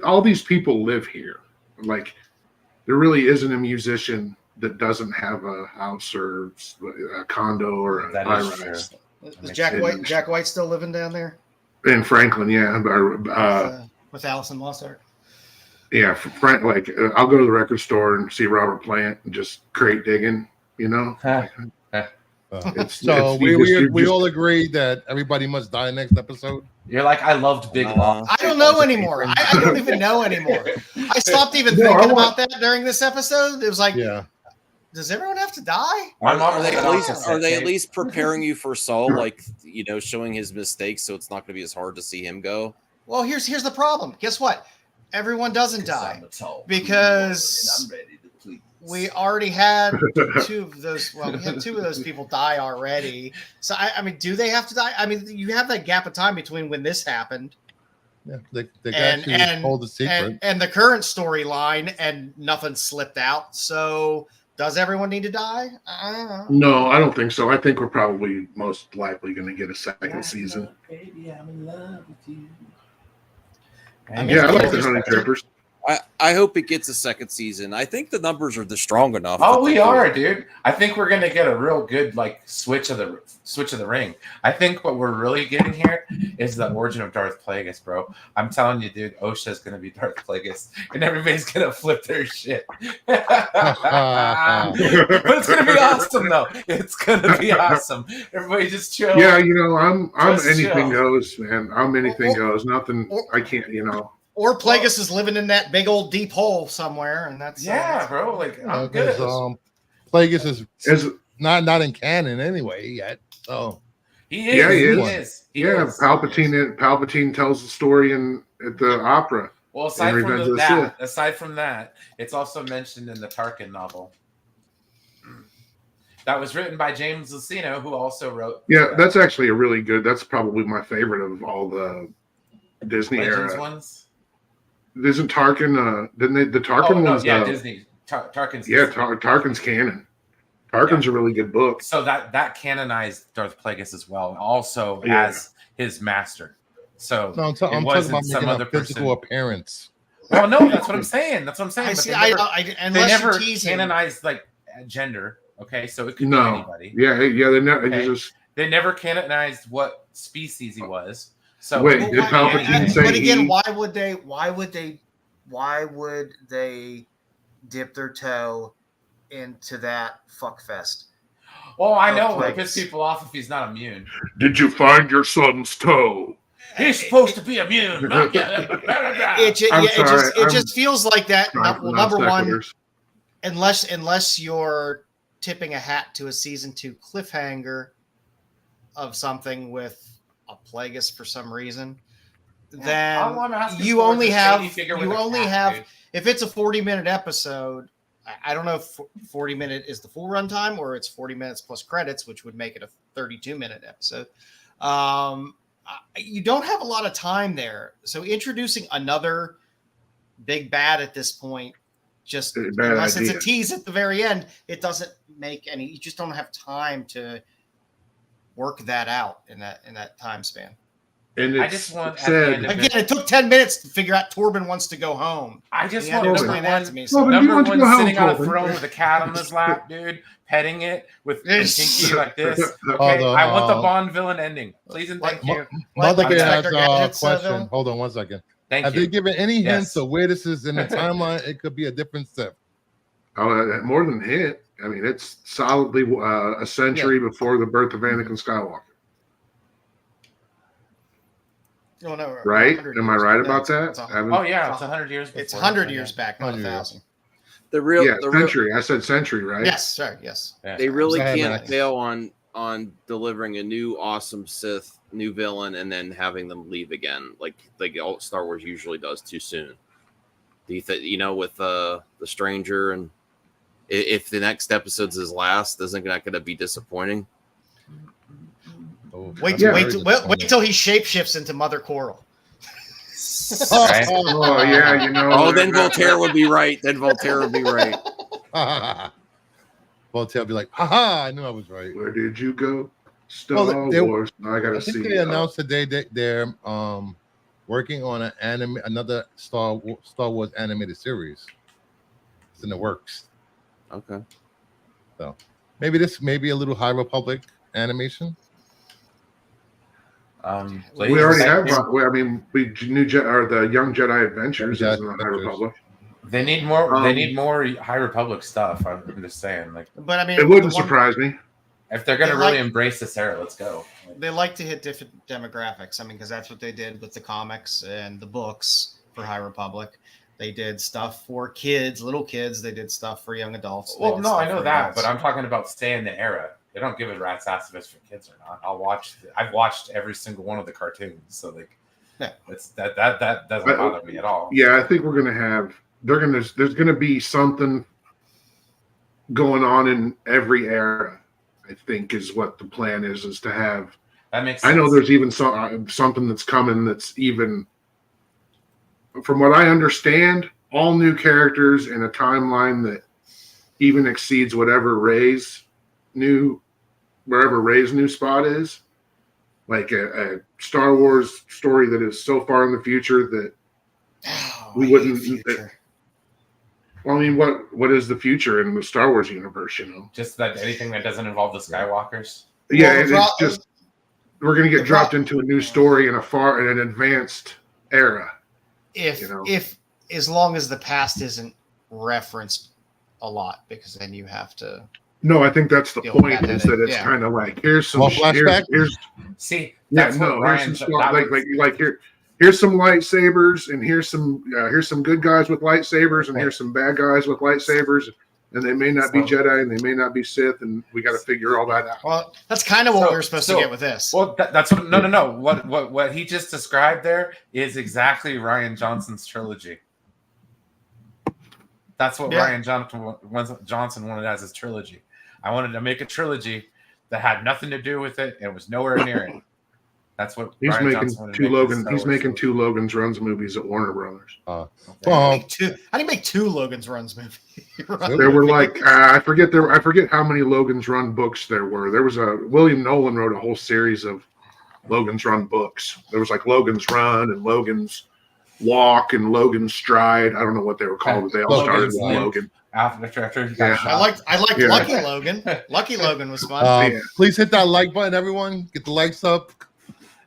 All these people live here. Like, there really isn't a musician that doesn't have a house or a condo or a high-rise. Is Jack White still living down there? In Franklin, yeah. With Alison Mossart. Yeah, I'll go to the record store and see Robert Plant and just crate digging, we all agree that everybody must die next episode. You're like, I loved Big Law. I don't know anymore. I don't even know anymore. I stopped even thinking about that during this episode. It was like, does everyone have to die? Are they at least preparing you for Saul, like, showing his mistakes so it's not going to be as hard to see him go? Well, here's the problem. Guess what? Everyone doesn't die because we already had two of those. Well, we had two of those people die already. So I mean, do they have to die? I mean, you have that gap of time between when this happened. Yeah, they actually hold the secret. And the current storyline, and nothing slipped out. So does everyone need to die? I don't know. No, I don't think so. I think we're probably most likely going to get a second season. Baby, I'm in love with you. I like the Honey Drippers. I hope it gets a second season. I think the numbers are strong enough. Oh, we are, dude. I think we're gonna get a real good switch of the ring. I think what we're really getting here is the origin of Darth Plagueis, bro. I'm telling you, dude. OSHA's gonna be Darth Plagueis, and everybody's gonna flip their shit. But it's gonna be awesome, though. It's gonna be awesome. Everybody just chill. Yeah, I'm anything goes, man. I'm anything goes. Nothing. I can't. Or Plagueis is living in that big old deep hole somewhere, and that's bro. I'm good. Plagueis is not in canon anyway yet. So he is. Yeah, he is. Palpatine tells the story at the opera. Well, aside from that, it's also mentioned in the Tarkin novel. That was written by James Luceno, who also wrote. Yeah, that's actually a really good. That's probably my favorite of all the Disney Legends era ones. Isn't Tarkin? Didn't they? The Tarkin ones. Yeah, Disney. Tarkin's. Yeah, Tarkin's canon. Tarkin's a really good book. So that canonized Darth Plagueis as well, also as his master. So I'm talking about some other physical appearance. Well, no, that's what I'm saying. They never canonized gender. Okay, so it could be anybody. Yeah, they never. They never canonized what species he was. So wait, did Palpatine say? But again, why would they dip their toe into that fuckfest? Well, I know it piss people off if he's not immune. Did you find your son's toe? He's supposed to be immune. It just feels like that. Well, number one, unless you're tipping a hat to a season 2 cliffhanger of something with a Plagueis for some reason, then you only have if it's a 40-minute episode. I don't know if 40-minute is the full runtime or it's 40 minutes plus credits, which would make it a 32-minute episode. You don't have a lot of time there, so introducing another big bad at this point, just unless it's a tease at the very end, it doesn't make any. You just don't have time to work that out in that time span. And I just want said again. It took 10 minutes to figure out Torben wants to go home. I just want want number one sitting on a throne with a cat on his lap, dude, petting it with pinky like this. Okay, I want the Bond villain ending, please and thank you. Mother has a question. Hold on one second. Thank Have you. they given any hints of where this is in the timeline? It could be a different step. Oh, more than hint. I mean, it's solidly a century before the birth of Anakin Skywalker. Oh, no, right? Am I right about that? It's 100 years. It's 100 years back, not 1,000. Century. I said century, right? Yes, sorry, yes. They really can't fail on delivering a new awesome Sith, new villain, and then having them leave again, like Star Wars usually does too soon. Do you think with the Stranger, and if the next episode's his last, isn't that going to be disappointing? Wait till he shapeshifts into Mother Coral. Right? Oh yeah, Oh, then Voltaire would be right. Voltaire would be be like, haha, I knew I was right. Where did you go? Star Wars. I gotta see. They announced today that they're working on another Star Wars animated series. It's in the works. Okay. So maybe this may be a little High Republic animation. We already have. The Young Jedi Adventures is in the High Republic. They need more. They need more High Republic stuff. I'm just saying, but I mean, it wouldn't surprise me if they're going to really embrace this era. Let's go. They like to hit different demographics. I mean, because that's what they did with the comics and the books for High Republic. They did stuff for kids, little kids. They did stuff for young adults. Well, no, I know that, but I'm talking about stay in the era. They don't give a rat's ass if it's for kids or not. I've watched every single one of the cartoons, so it's that doesn't bother me at all. Yeah, I think we're gonna have. There's gonna be something going on in every era. I think is what the plan is to have. That makes sense. I know there's even something that's coming that's even, from what I understand, all new characters in a timeline that even exceeds whatever Rey's new spot is, like a Star Wars story that is so far in the future that we wouldn't. Well, I mean, what is the future in the Star Wars universe? Just that anything that doesn't involve the Skywalkers. Yeah, it's just we're going to get dropped into a new story in an advanced era. If as long as the past isn't referenced a lot, because then you have to. No, I think that's the point. Is that it's kind of like here's some flashback. Here's here's some here's some lightsabers, and here's some good guys with lightsabers, and here's some bad guys with lightsabers, and they may not be Jedi, and they may not be Sith, and we got to figure all that out. Well, that's kind of what we were supposed to get with this. Well, that's what. No. What he just described there is exactly Rian Johnson's trilogy. That's what Rian Johnson wanted as his trilogy. I wanted to make a trilogy that had nothing to do with it and was nowhere near it. That's what he's making two Logan. He's making two Logan's Runs movies at Warner Brothers. How do you make two Logan's Runs movies? There were I forget how many Logan's Run books there were. There was William Nolan wrote a whole series of Logan's Run books. There was Logan's Run and Logan's Walk and Logan's Stride. I don't know what they were called, but they all started with Logan. After he got shot. I liked Lucky Logan. Lucky Logan was fun. Please hit that like button, everyone. Get the likes up.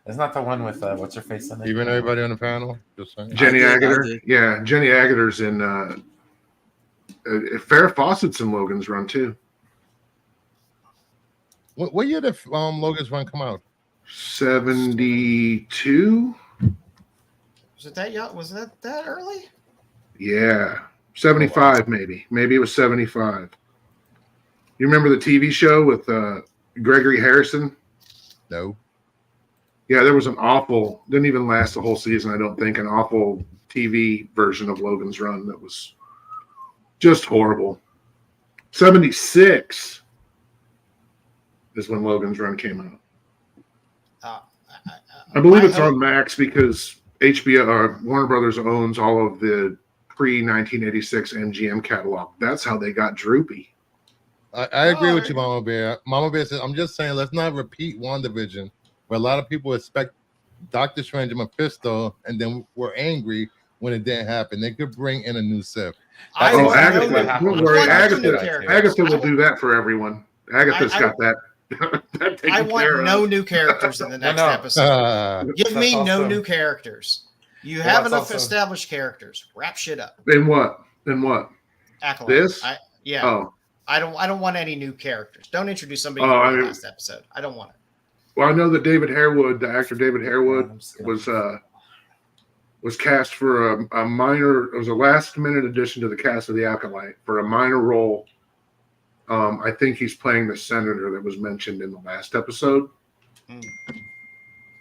It's not the one with what's her face on it? Even everybody on the panel. Just saying. Jenny Agutter. Yeah, Jenny Agutter's in Farrah Fawcett's in Logan's Run too. What year did Logan's Run come out? 72. Was it that young? Was that early? Yeah. 75, maybe. Maybe it was 75. You remember the TV show with Gregory Harrison? No. Yeah, there was didn't even last the whole season, I don't think, an awful TV version of Logan's Run that was just horrible. 76 is when Logan's Run came out. I believe it's on Max because HBO, Warner Brothers owns all of the pre-1986 MGM catalog. That's how they got Droopy. I agree with you, Mama Bear. Mama Bear says, I'm just saying, let's not repeat WandaVision, where a lot of people expect Doctor Strange and Mephisto, and then we're angry when it didn't happen. They could bring in a new Sith. Agatha, don't worry. Agatha will do that for everyone. Agatha's got that. I want no new characters in the next episode. Give me no new characters. You have enough established characters. Wrap shit up. In what? Acolyte. This? Oh. I don't want any new characters. Don't introduce somebody new in the last episode. I don't want it. Well, I know that David Harewood, the actor David Harewood, was cast for a minor. It was a last-minute addition to the cast of The Acolyte for a minor role. I think he's playing the senator that was mentioned in the last episode.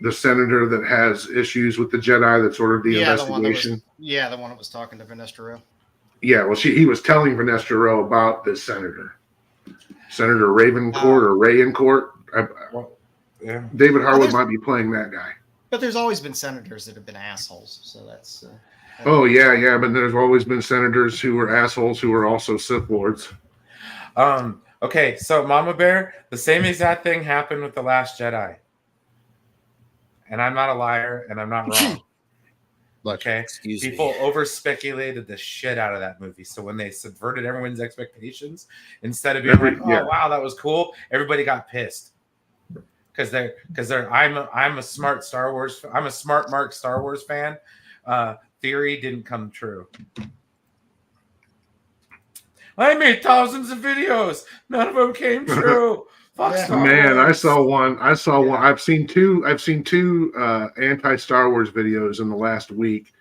The senator that has issues with the Jedi that's ordered the investigation. The one that was talking to Vanessa Rowe. Yeah, well, he was telling Vanessa Rowe about this senator. Senator Ravencourt or Rayencourt. David Harwood might be playing that guy. But there's always been senators that have been assholes, so that's. Yeah, but there's always been senators who were assholes who were also Sith Lords. Okay, so Mama Bear, the same exact thing happened with The Last Jedi. And I'm not a liar, and I'm not wrong. Okay? People over-speculated the shit out of that movie. So when they subverted everyone's expectations, instead of being wow, that was cool, everybody got pissed. Because I'm a smart Star Wars, I'm a smart Mark Star Wars fan. Theory didn't come true. I made thousands of videos. None of them came true. Man, I saw one. I've seen two anti-Star Wars videos in the last week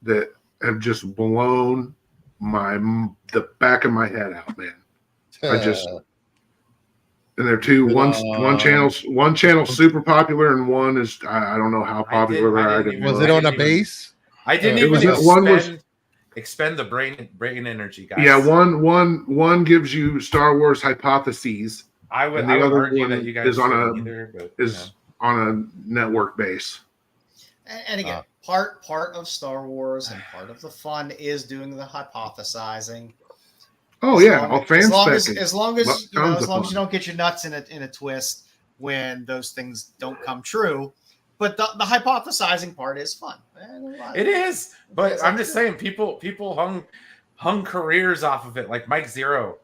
that have just blown the back of my head out, man. And they're two. One channel's super popular, and one is I don't know how popular they are. Was it on a base? I didn't even expend the brain energy, guys. Yeah, one gives you Star Wars hypotheses. I would argue that you guys is on a network base. And again, part of Star Wars and part of the fun is doing the hypothesizing. Oh yeah, as long as you don't get your nuts in a twist when those things don't come true. But the hypothesizing part is fun. It is, but I'm just saying, people hung careers off of it, like Mike Zero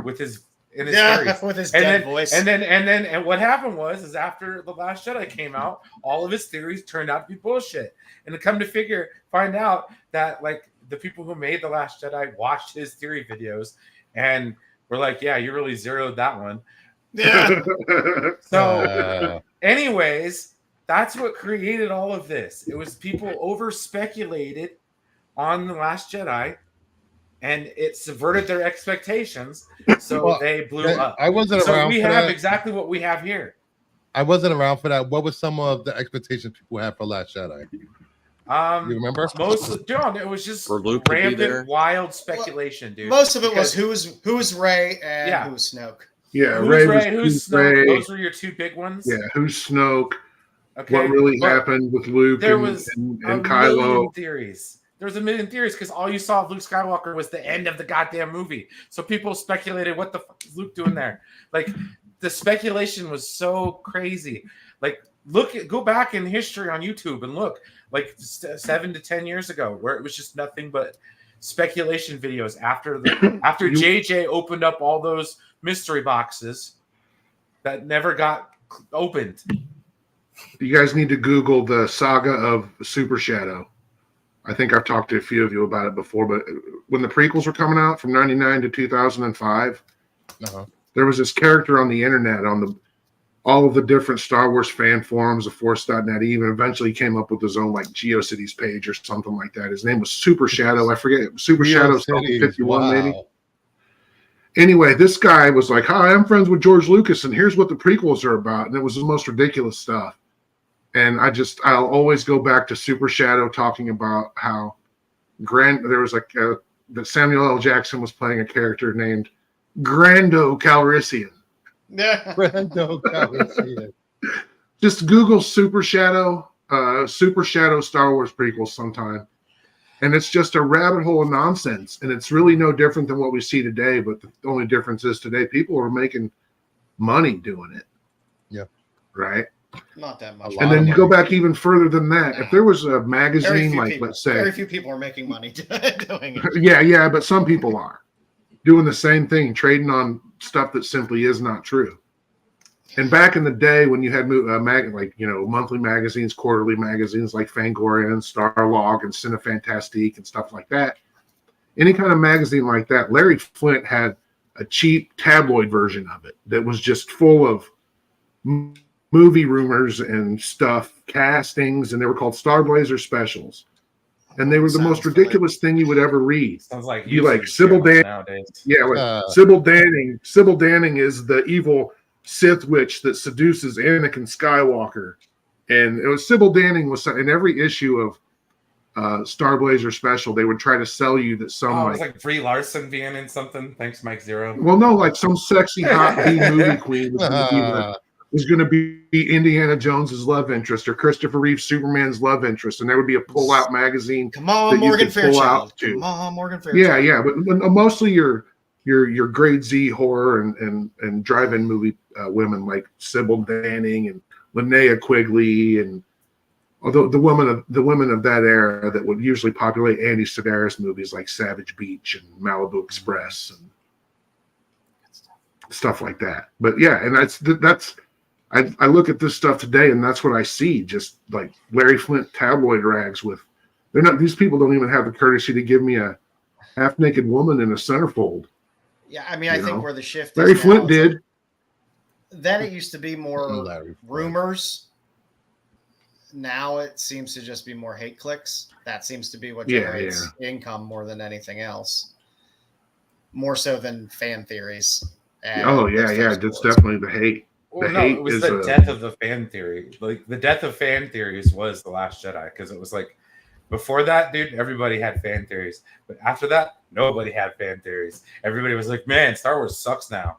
with his series. With his dead voice. And what happened was after The Last Jedi came out, all of his theories turned out to be bullshit. And to come to find out that like the people who made The Last Jedi watched his theory videos and were like, yeah, you really zeroed that one. Yeah. So, anyways, that's what created all of this. It was people over speculated on The Last Jedi, and it subverted their expectations, so they blew up. I wasn't so around. We for have that. Exactly what we have here. I wasn't around for that. What was some of the expectations people had for Last Jedi? You remember? It was just rampant, wild speculation, dude. Most of it was who was Rey and who was Snoke. Yeah, who's Rey, who's Snoke? Those were your two big ones. Yeah, who's Snoke? Okay. What really happened with Luke and Kylo? There was a million theories because all you saw of Luke Skywalker was the end of the goddamn movie. So people speculated, what the fuck is Luke doing there? Like, the speculation was so crazy. Like, go back in history on YouTube and look, like 7 to 10 years ago, where it was just nothing but speculation videos after JJ opened up all those mystery boxes that never got opened. You guys need to Google the saga of Super Shadow. I think I've talked to a few of you about it before, but when the prequels were coming out from 99 to 2005, there was this character on the internet, on all of the different Star Wars fan forums of Force.net. He even eventually came up with his own like GeoCities page or something like that. His name was Super Shadow. I forget. Super Shadow 51 maybe. Anyway, this guy was like, hi, I'm friends with George Lucas, and here's what the prequels are about. And it was the most ridiculous stuff. And I'll always go back to Super Shadow talking about how there was that Samuel L. Jackson was playing a character named Grando Calrissian. Yeah. Grando Calrissian. Just Google Super Shadow Star Wars prequels sometime. And it's just a rabbit hole of nonsense. And it's really no different than what we see today. But the only difference is today people are making money doing it. Yeah. Right? Not that much. And then you go back even further than that. If there was a magazine, like let's say, very few people are making money doing it. Yeah, but some people are doing the same thing, trading on stuff that simply is not true. And back in the day when you had monthly magazines, quarterly magazines like Fangoria and Starlog and Cinefantastique and stuff like that, any kind of magazine like that, Larry Flint had a cheap tabloid version of it that was just full of movie rumors and stuff, castings, and they were called Starblazer specials. And they were the most ridiculous thing you would ever read. Sounds like you like Sybil Danning nowadays. Yeah, like Sybil Danning. Sybil Danning is the evil Sith witch that seduces Anakin Skywalker, and it was Sybil Danning was in every issue of Starblazer special. They would try to sell you that it was like Brie Larson being in something. Thanks, Mike Zero. Well, no, like some sexy hot B movie queen was going to be Indiana Jones's love interest or Christopher Reeve's Superman's love interest, and there would be a pull-out magazine. Come on, Morgan Fairchild. Come on, Morgan Fairchild. Yeah, but mostly your grade Z horror and drive-in movie women like Sybil Danning and Linnea Quigley, and although the women of that era that would usually populate Andy Sedaris movies like Savage Beach and Malibu Express and stuff like that. But yeah, and that's. I look at this stuff today, and that's what I see. Just like Larry Flint tabloid rags with, these people don't even have the courtesy to give me a half-naked woman in a centerfold. Yeah, I mean, I think where the shift Larry Flint did. Then it used to be more rumors. Now it seems to just be more hate clicks. That seems to be what generates income more than anything else. More so than fan theories. It's definitely the hate. Well, no, it was the death of the fan theory. Like the death of fan theories was The Last Jedi, because it was like before that, dude, everybody had fan theories, but after that, nobody had fan theories. Everybody was like, "Man, Star Wars sucks now."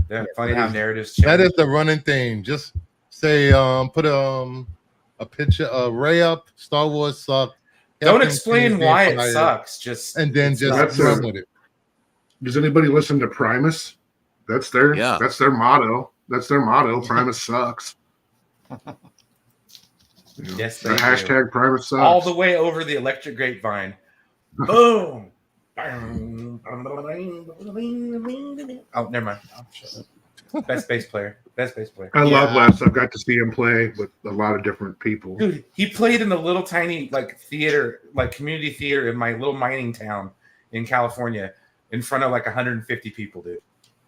Yeah, funny how narratives change. That is the running theme. Just say, put a picture of Ray up. Star Wars sucks. Don't explain why it sucks. Just run with it. Does anybody listen to Primus? That's their motto. That's their motto. Primus sucks. Yes, the hashtag Primus sucks. All the way over the electric grapevine. Boom. Oh, never mind. Best bass player. I love Les. I've got to see him play with a lot of different people. Dude, he played in the little tiny theater, community theater in my little mining town in California in front of 150 people, dude.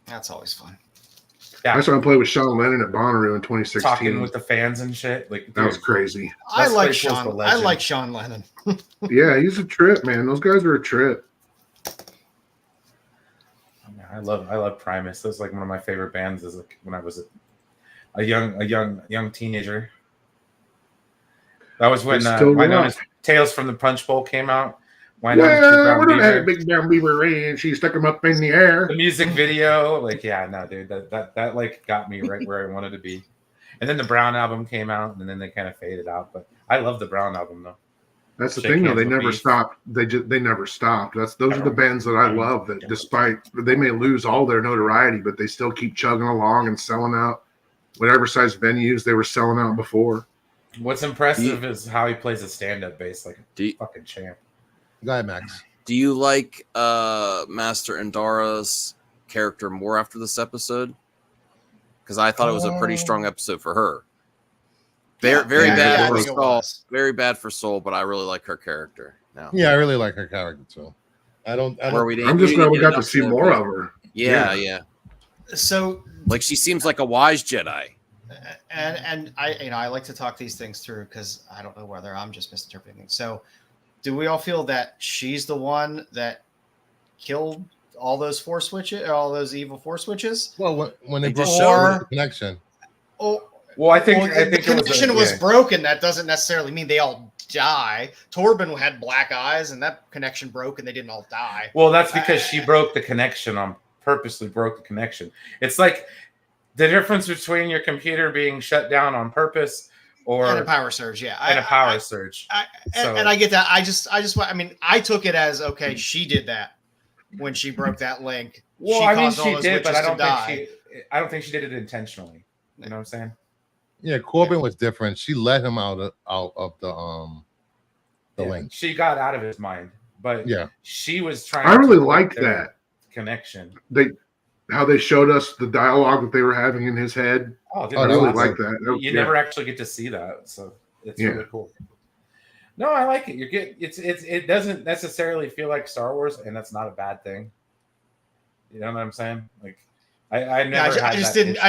That's always fun. Yeah. I saw him play with Sean Lennon at Bonnaroo in 2016. Talking with the fans and shit. That was crazy. I like Sean Lennon. Yeah, he's a trip, man. Those guys are a trip. I love Primus. That was one of my favorite bands when I was a young teenager. That was when Tales from the Punch Bowl came out. Why not? Well, we had a big brown beaver and she stuck him up in the air. The music video, dude, that got me right where I wanted to be. And then the Brown album came out, and then they kind of faded out. But I love the Brown album though. That's the thing, though. They never stopped. They never stopped. Those are the bands that I love. That despite they may lose all their notoriety, but they still keep chugging along and selling out whatever size venues they were selling out before. What's impressive is how he plays a stand-up bass like a fucking champ. Go ahead, Max. Do you like Master Endara's character more after this episode? Because I thought it was a pretty strong episode for her. Very bad for Soul. Very bad for Soul, but I really like her character now. Yeah, I really like her character too. I'm just glad we got to see more of her. Yeah. So, she seems like a wise Jedi. And I like to talk these things through because I don't know whether I'm just misinterpreting things. So, do we all feel that she's the one that killed all those Force switches, all those evil Force switches? Well, when they just showed the connection. Well, I think the connection was broken. That doesn't necessarily mean they all die. Torben had black eyes, and that connection broke, and they didn't all die. Well, that's because she broke the connection purposely broke the connection. It's like the difference between your computer being shut down on purpose and a power surge. Yeah, and a power surge. And I get that. I took it as okay. She did that when she broke that link. Well, she did, but I don't think I don't think she did it intentionally. You know what I'm saying? Yeah, Corbin was different. She let him out of the link. She got out of his mind, but she was trying. I really liked that connection. How they showed us the dialogue that they were having in his head. Oh, dude, I really like that. You never actually get to see that, so it's really cool. No, I like it. It doesn't necessarily feel like Star Wars, and that's not a bad thing. You know what I'm saying? Like, I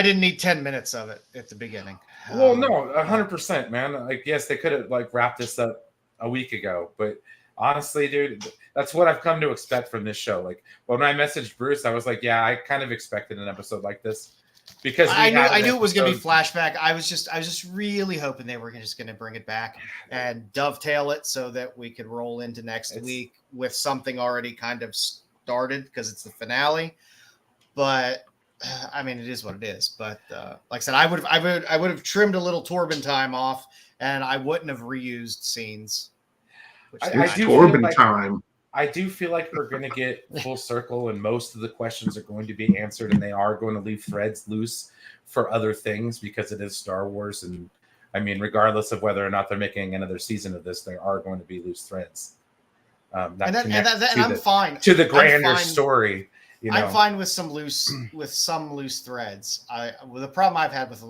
didn't need 10 minutes of it at the beginning. Well, no, 100%, man. Like, yes, they could have like wrapped this up a week ago, but honestly, dude, that's what I've come to expect from this show. Like, when I messaged Bruce, I was like, yeah, I kind of expected an episode like this because I knew it was going to be flashback. I was just really hoping they were just going to bring it back and dovetail it so that we could roll into next week with something already kind of started because it's the finale. But I mean, it is what it is. But like I said, I would have trimmed a little Torben time off, and I wouldn't have reused scenes. It's Torben time. I do feel like we're going to get full circle, and most of the questions are going to be answered, and they are going to leave threads loose for other things because it is Star Wars. And I mean, regardless of whether or not they're making another season of this, there are going to be loose threads. And I'm fine to the grander story. You know? I'm fine with some loose threads. The problem I've had with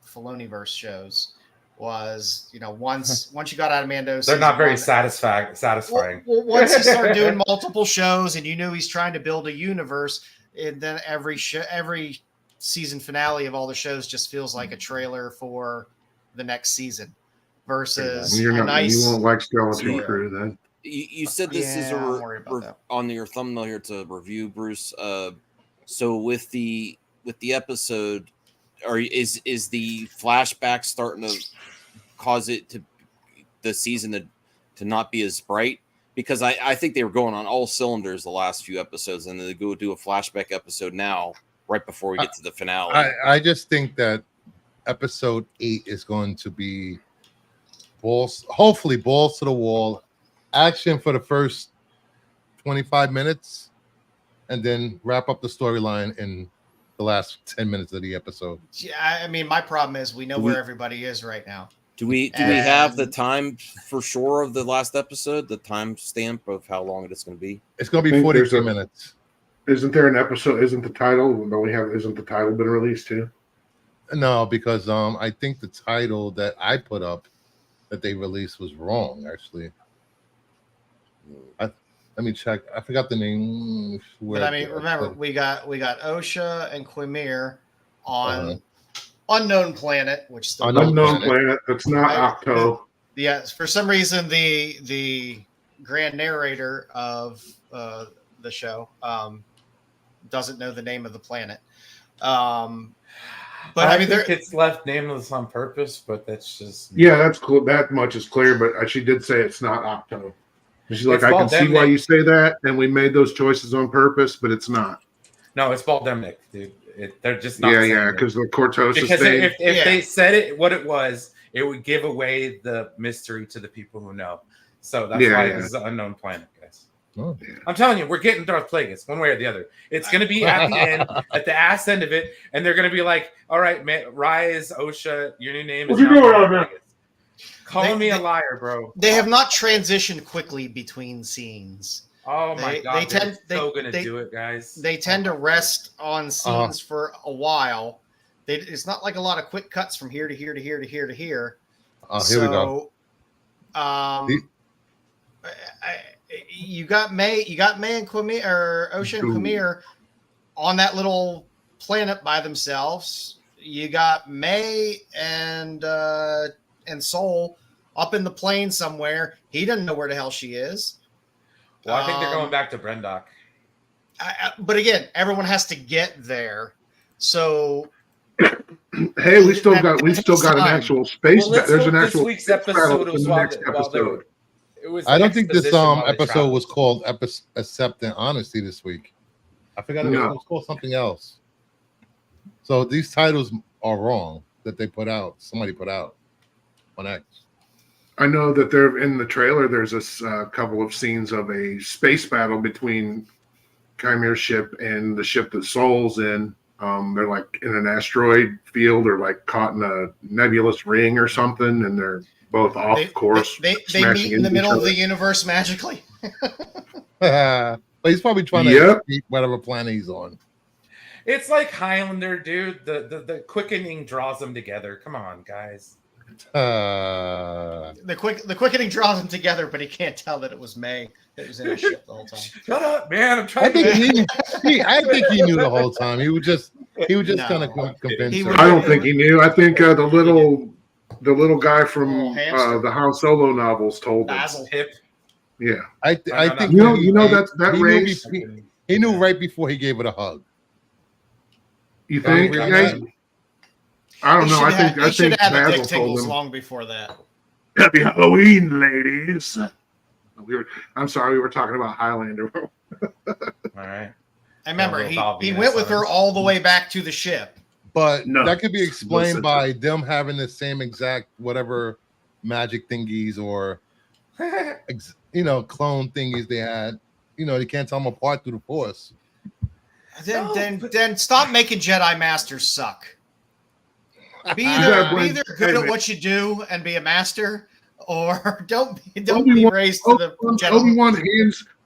Filoniverse shows was, once you got out of Mando, they're not very satisfying. Well, once you start doing multiple shows and he's trying to build a universe, and then every season finale of all the shows just feels like a trailer for the next season versus you won't like Skeleton Crew then. You said this is on your thumbnail here to review, Bruce. So with the episode, is the flashback starting to cause the season to not be as bright? Because I think they were going on all cylinders the last few episodes, and they go do a flashback episode now right before we get to the finale. I just think that episode 8 is going to be hopefully balls to the wall. Action for the first 25 minutes and then wrap up the storyline in the last 10 minutes of the episode. Yeah, I mean, my problem is we know where everybody is right now. Do we have the time for sure of the last episode, the time stamp of how long it is going to be? It's going to be 42 minutes. Isn't there an episode? Isn't the title been released too? No, because I think the title that I put up that they released was wrong, actually. Let me check. I forgot the name. But I mean, remember, we got Osha and Quimir on Unknown Planet, which is the Unknown Planet. That's not Octo. Yes, for some reason the grand narrator of the show doesn't know the name of the planet. But I mean, think it's left nameless on purpose. But that's just that's cool. That much is clear. But she did say it's not Octo. She's like, I can see why you say that, and we made those choices on purpose, but it's not. No, it's Baldemnik, dude. They're just not. Because the Cortosis because thing. If they said it what it was, it would give away the mystery to the people who know. So that's why it's the Unknown Planet, guys. Oh, yeah. I'm telling you, we're getting Darth Plagueis one way or the other. It's going to be at the end, at the ass end of it, and they're going to be like, "All right, man, Rise, Osha, your new name is Darth Plagueis." Call me a liar, bro. They have not transitioned quickly between scenes. Oh my god, they're so gonna do it, guys. They tend to rest on scenes for a while. It's not like a lot of quick cuts from here to here to here to here to here. Here we go. You got May and Quimir, or Osha and Quimir on that little planet by themselves. You got May and Soul up in the plane somewhere. He doesn't know where the hell she is. Well, I think they're going back to Brendok. But again, everyone has to get there. So, hey, we still got an actual space. There's an actual week's episode was next episode. I don't think this episode was called Accepting Honesty this week. I forgot it was called something else. So these titles are wrong that they put out. Somebody put out on X. I know that they're in the trailer. There's a couple of scenes of a space battle between Chimere's ship and the ship that Soul's in. They're like in an asteroid field or like caught in a nebulous ring or something, and they're both off course. They meet in the middle of the universe magically. But he's probably trying to escape whatever planet he's on. It's like Highlander, dude. The quickening draws them together. Come on, guys. The quickening draws them together, but he can't tell that it was May that was in his ship the whole time. Shut up, man! I'm trying. I think he knew the whole time. He was just kind of convinced. I don't think he knew. I think the little guy from the Han Solo novels told him. Hip. Yeah, I think you know that race. He knew right before he gave it a hug. You think? I don't know. I think Basil told him long before that. Happy Halloween, ladies. I'm sorry, we were talking about Highlander. All right. I remember he went with her all the way back to the ship. But that could be explained by them having the same exact whatever magic thingies or clone thingies they had. They can't tell them apart through the Force. Then stop making Jedi Masters suck. Be either good at what you do and be a master, or don't be raised to the Jedi.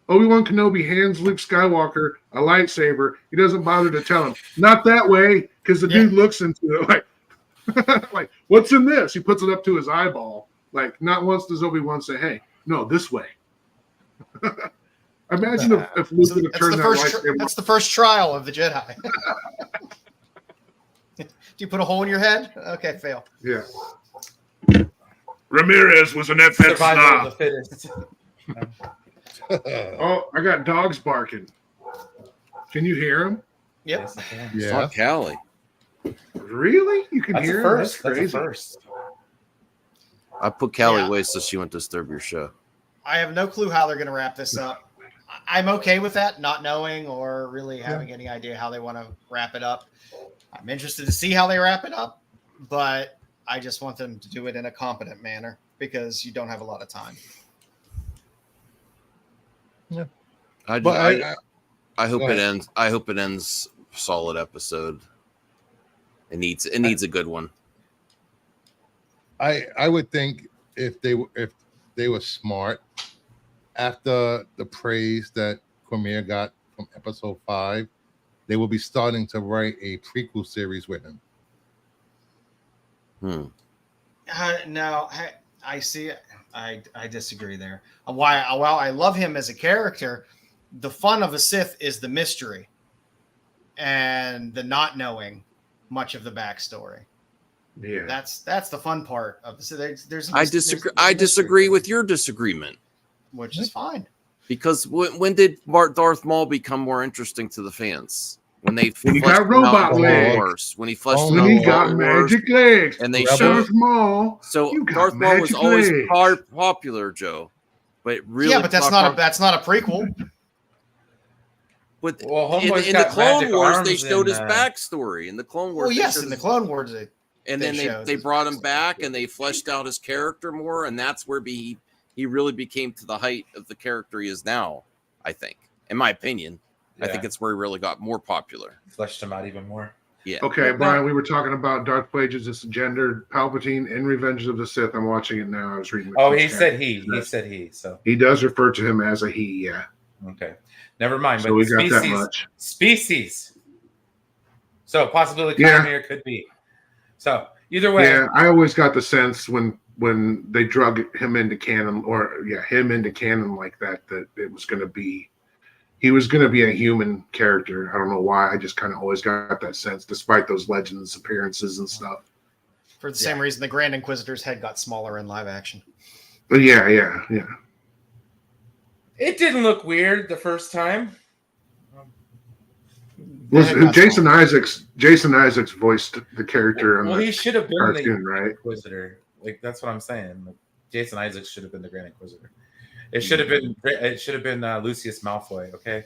Obi-Wan Kenobi hands Luke Skywalker a lightsaber. He doesn't bother to tell him, not that way, because the dude looks into it like, what's in this? He puts it up to his eyeball. Like, not once does Obi-Wan say, hey, no, this way. Imagine if Luke would have turned that lightsaber. That's the first trial of the Jedi. Do you put a hole in your head? Okay, fail. Yeah. Ramirez was an FX snob. Oh, I got dogs barking. Can you hear them? Yep. It's not Callie. Really? You can hear them? That's crazy. First. I put Callie away so she wouldn't disturb your show. I have no clue how they're going to wrap this up. I'm okay with that, not knowing or really having any idea how they want to wrap it up. I'm interested to see how they wrap it up, but I just want them to do it in a competent manner because you don't have a lot of time. Yeah. I hope it ends. I hope it ends solid episode. It needs a good one. I would think if they were smart after the praise that Cormier got from episode 5, they will be starting to write a prequel series with him. No, I see. I disagree there. While I love him as a character, the fun of a Sith is the mystery and the not knowing much of the backstory. Yeah, that's the fun part of the. I disagree with your disagreement, which is fine. Because when did Darth Maul become more interesting to the fans? When he got robot legs. When he fleshed when he got magic legs. And they showed Maul. So Darth Maul was always popular, Joe. But really, but that's not a prequel. But in the Clone Wars, they showed his backstory. In the Clone Wars, in the Clone Wars, they brought him back and they fleshed out his character more, and that's where he really became to the height of the character he is now. I think, in my opinion, I think it's where he really got more popular, fleshed him out even more. Yeah. Okay, Brian, we were talking about Darth Plagueis' gendered Palpatine in Revenge of the Sith. I'm watching it now. I was reading. He said he. He said he. So he does refer to him as a he. Yeah. Okay. Never mind. So but we got that much. Species. So possibly Cormier could be. So either way. Yeah, I always got the sense when they drug him into canon, him into canon like that it was going to be. He was going to be a human character. I don't know why. I just kind of always got that sense, despite those Legends appearances and stuff. For the same reason the Grand Inquisitor's head got smaller in live action. But yeah. It didn't look weird the first time. Jason Isaacs voiced the character on he should have been cartoon, the right? Inquisitor. Like that's what I'm saying. Like, Jason Isaacs should have been the Grand Inquisitor. It should have been Lucius Malfoy. Okay.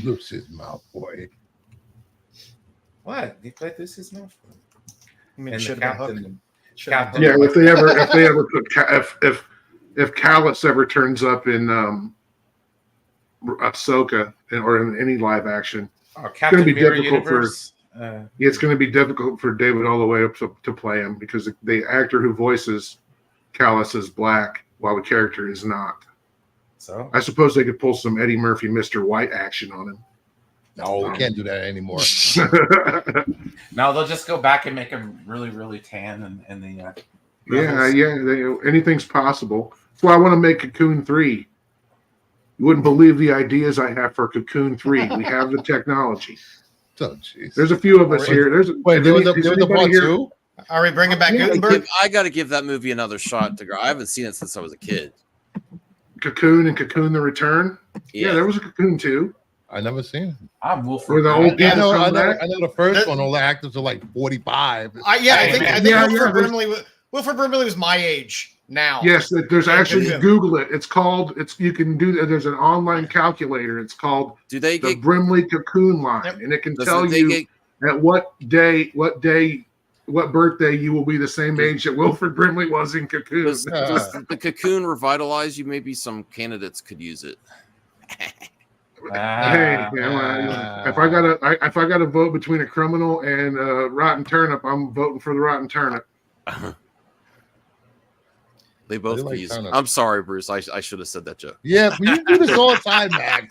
Lucius Malfoy. What? He played Lucius Malfoy. I mean, and should the have been Captain. Yeah, if they ever put if Callus ever turns up in Ahsoka or in any live action, Captain it's going to be Mirror difficult Universe. It's going to be difficult for David all the way up to play him because the actor who voices Callus is black while the character is not. So I suppose they could pull some Eddie Murphy, Mr. White action on him. No, we can't do that anymore. No, they'll just go back and make him really, really tan and the. Anything's possible. That's why I want to make Cocoon 3. You wouldn't believe the ideas I have for Cocoon 3. We have the technology. Oh, jeez. There's a few of us here. There was a part two. Are we bringing back Gutenberg? I got to give that movie another shot to go. I haven't seen it since I was a kid. Cocoon and Cocoon the Return. Yeah, there was a Cocoon 2. I never seen it. I'm Wolf. Where the old people I know the first one. All the actors are like 45. I think Wilford Brimley was my age now. Yes, there's actually Google it. You can do that. There's an online calculator. It's called the Brimley Cocoon line, and it can tell you at what birthday you will be the same age that Wilford Brimley was in Cocoon. Does the Cocoon revitalize you? Maybe some candidates could use it. If I gotta vote between a criminal and a rotten turnip, I'm voting for the rotten turnip. They both like use. I'm sorry, Bruce. I should have said that joke. Yeah, you do this all the time, Max.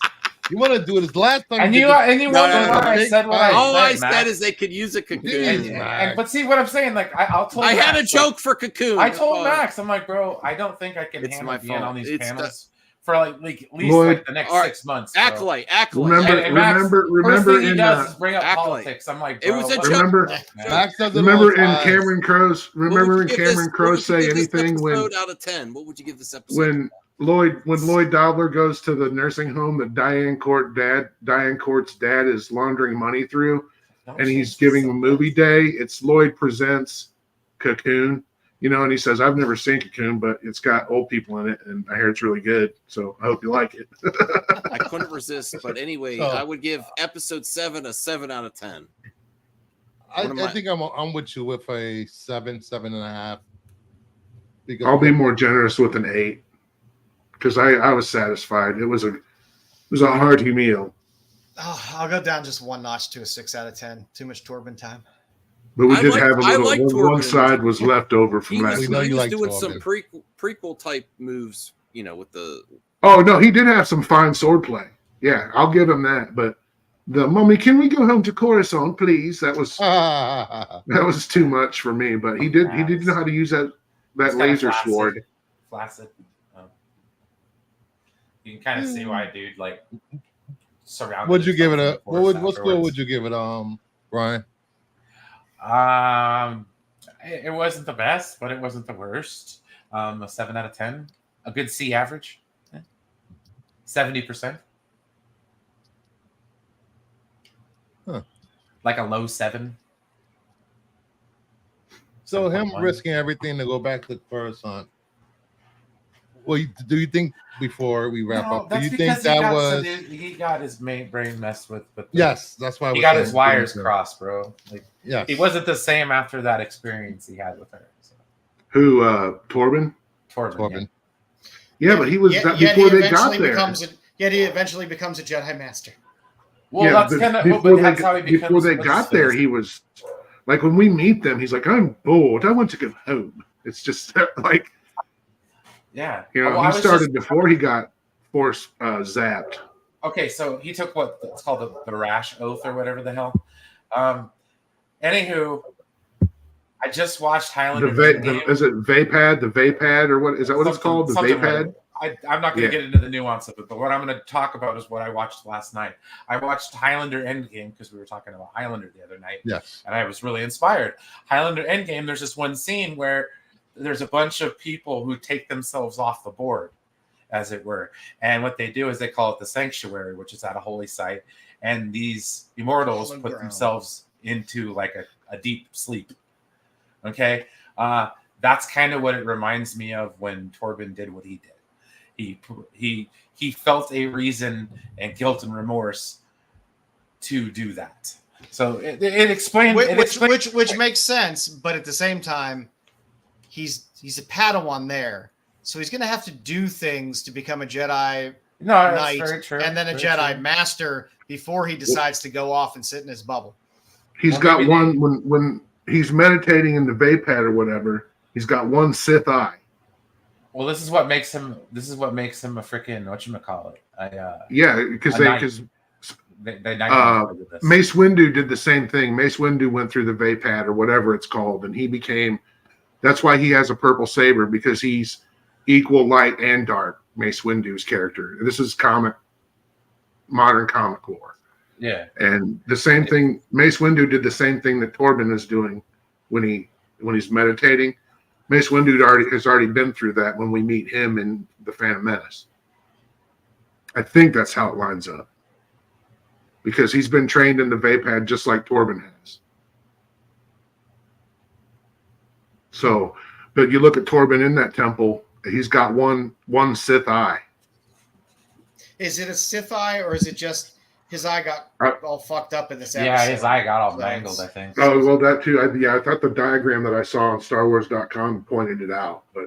You want to do this last time? And you wonder why I said what I said. All I said is they could use a Cocoon. But see what I'm saying? Like I had a joke for Cocoon. I told Max, I'm like, bro, I don't think I can handle being on these panels. For at least the next 6 months. Bro. Acolyte. Remember he does is bring up politics. I'm like, bro, it was a joke. Remember in Cameron Crowe's say anything when out of 10, what would you give this episode? When Lloyd Dobler goes to the nursing home that Diane Court's dad is laundering money through, and he's giving a movie day. It's Lloyd Presents Cocoon. And he says, I've never seen Cocoon, but it's got old people in it, and I hear it's really good. So I hope you like it. I couldn't resist. But anyway, I would give episode 7 a 7 out of 10. I think I'm with you with a 7.5. I'll be more generous with an 8 because I was satisfied. It was a hearty meal. Oh, I'll go down just one notch to a 6 out of 10. Too much Torben time. But we did have a little. One side was left over from last night. He was doing some prequel type moves, with the. Oh no, he did have some fine swordplay. Yeah, I'll give him that. But the mummy, can we go home to Coruscant, please? That was too much for me. But he did know how to use that laser sword. Flaccid. You can kind of see why, dude. Like surrounded. Would you give it what score would you give it, Brian? It wasn't the best, but it wasn't the worst. A 7 out of 10, a good C average, 70%. Like a low 7. So him risking everything to go back to Coruscant. Well, do you think before we wrap up? Do you think that was he got his brain messed with? Yes, that's why he got his wires crossed, bro. Like, yeah, he wasn't the same after that experience he had with her. So. Who, Torben? Torben. Yeah, but he was before they got there. He eventually becomes a Jedi Master. Well, that's kind of how he becomes. Before they got there, he was like when we meet them, he's like, "I'm bored. I want to go home." It's just like. Yeah. He started before he got force zapped. Okay, so he took it's called the rash oath or whatever the hell. Anywho, I just watched Highlander. Is it Vapad? The Vapad, or what is that? What it's called? The Vapad. I'm not going to get into the nuance of it, but what I'm going to talk about is what I watched last night. I watched Highlander Endgame because we were talking about Highlander the other night. Yes. And I was really inspired. Highlander Endgame. There's this one scene where there's a bunch of people who take themselves off the board, as it were. And what they do is they call it the sanctuary, which is at a holy site. And these immortals put themselves into like a deep sleep. Okay. That's kind of what it reminds me of when Torben did what he did. He felt a reason and guilt and remorse to do that. So it explained which makes sense, but at the same time, he's a Padawan there, so he's going to have to do things to become a Jedi Knight and then a Jedi Master before he decides to go off and sit in his bubble. He's got one when he's meditating in the vapad or whatever. He's got one Sith eye. Well, this is what makes him a freaking whatchamacallit. Because Mace Windu did the same thing. Mace Windu went through the vapad or whatever it's called, and he became. That's why he has a purple saber, because he's equal light and dark. Mace Windu's character. This is modern comic lore. Yeah, and the same thing. Mace Windu did the same thing that Torben is doing when he's meditating. Mace Windu has already been through that when we meet him in the Phantom Menace. I think that's how it lines up, because he's been trained in the vapad just like Torben has. So, but you look at Torben in that temple, he's got one Sith eye. Is it a Sith eye, or is it just his eye got all fucked up in this episode? Yeah, his eye got all mangled, I think. Oh, well, that too. I thought the diagram that I saw on StarWars.com pointed it out, but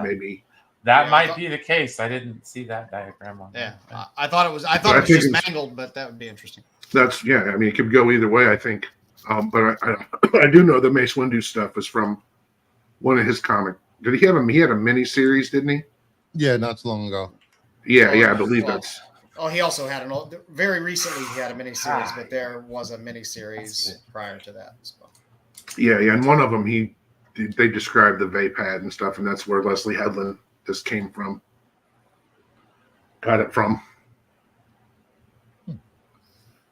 maybe. That might be the case. I didn't see that diagram on. Yeah, I thought it was just mangled, but that would be interesting. It could go either way, I think. But I do know the Mace Windu stuff is from one of his comic. Did he have he had a mini series, didn't he? Yeah, not so long ago. Yeah, I believe that's. Oh, he also had very recently he had a miniseries, but there was a miniseries prior to that as well. Yeah, and one of them they described the vapad and stuff, and that's where Leslie Headland just came from. Got it from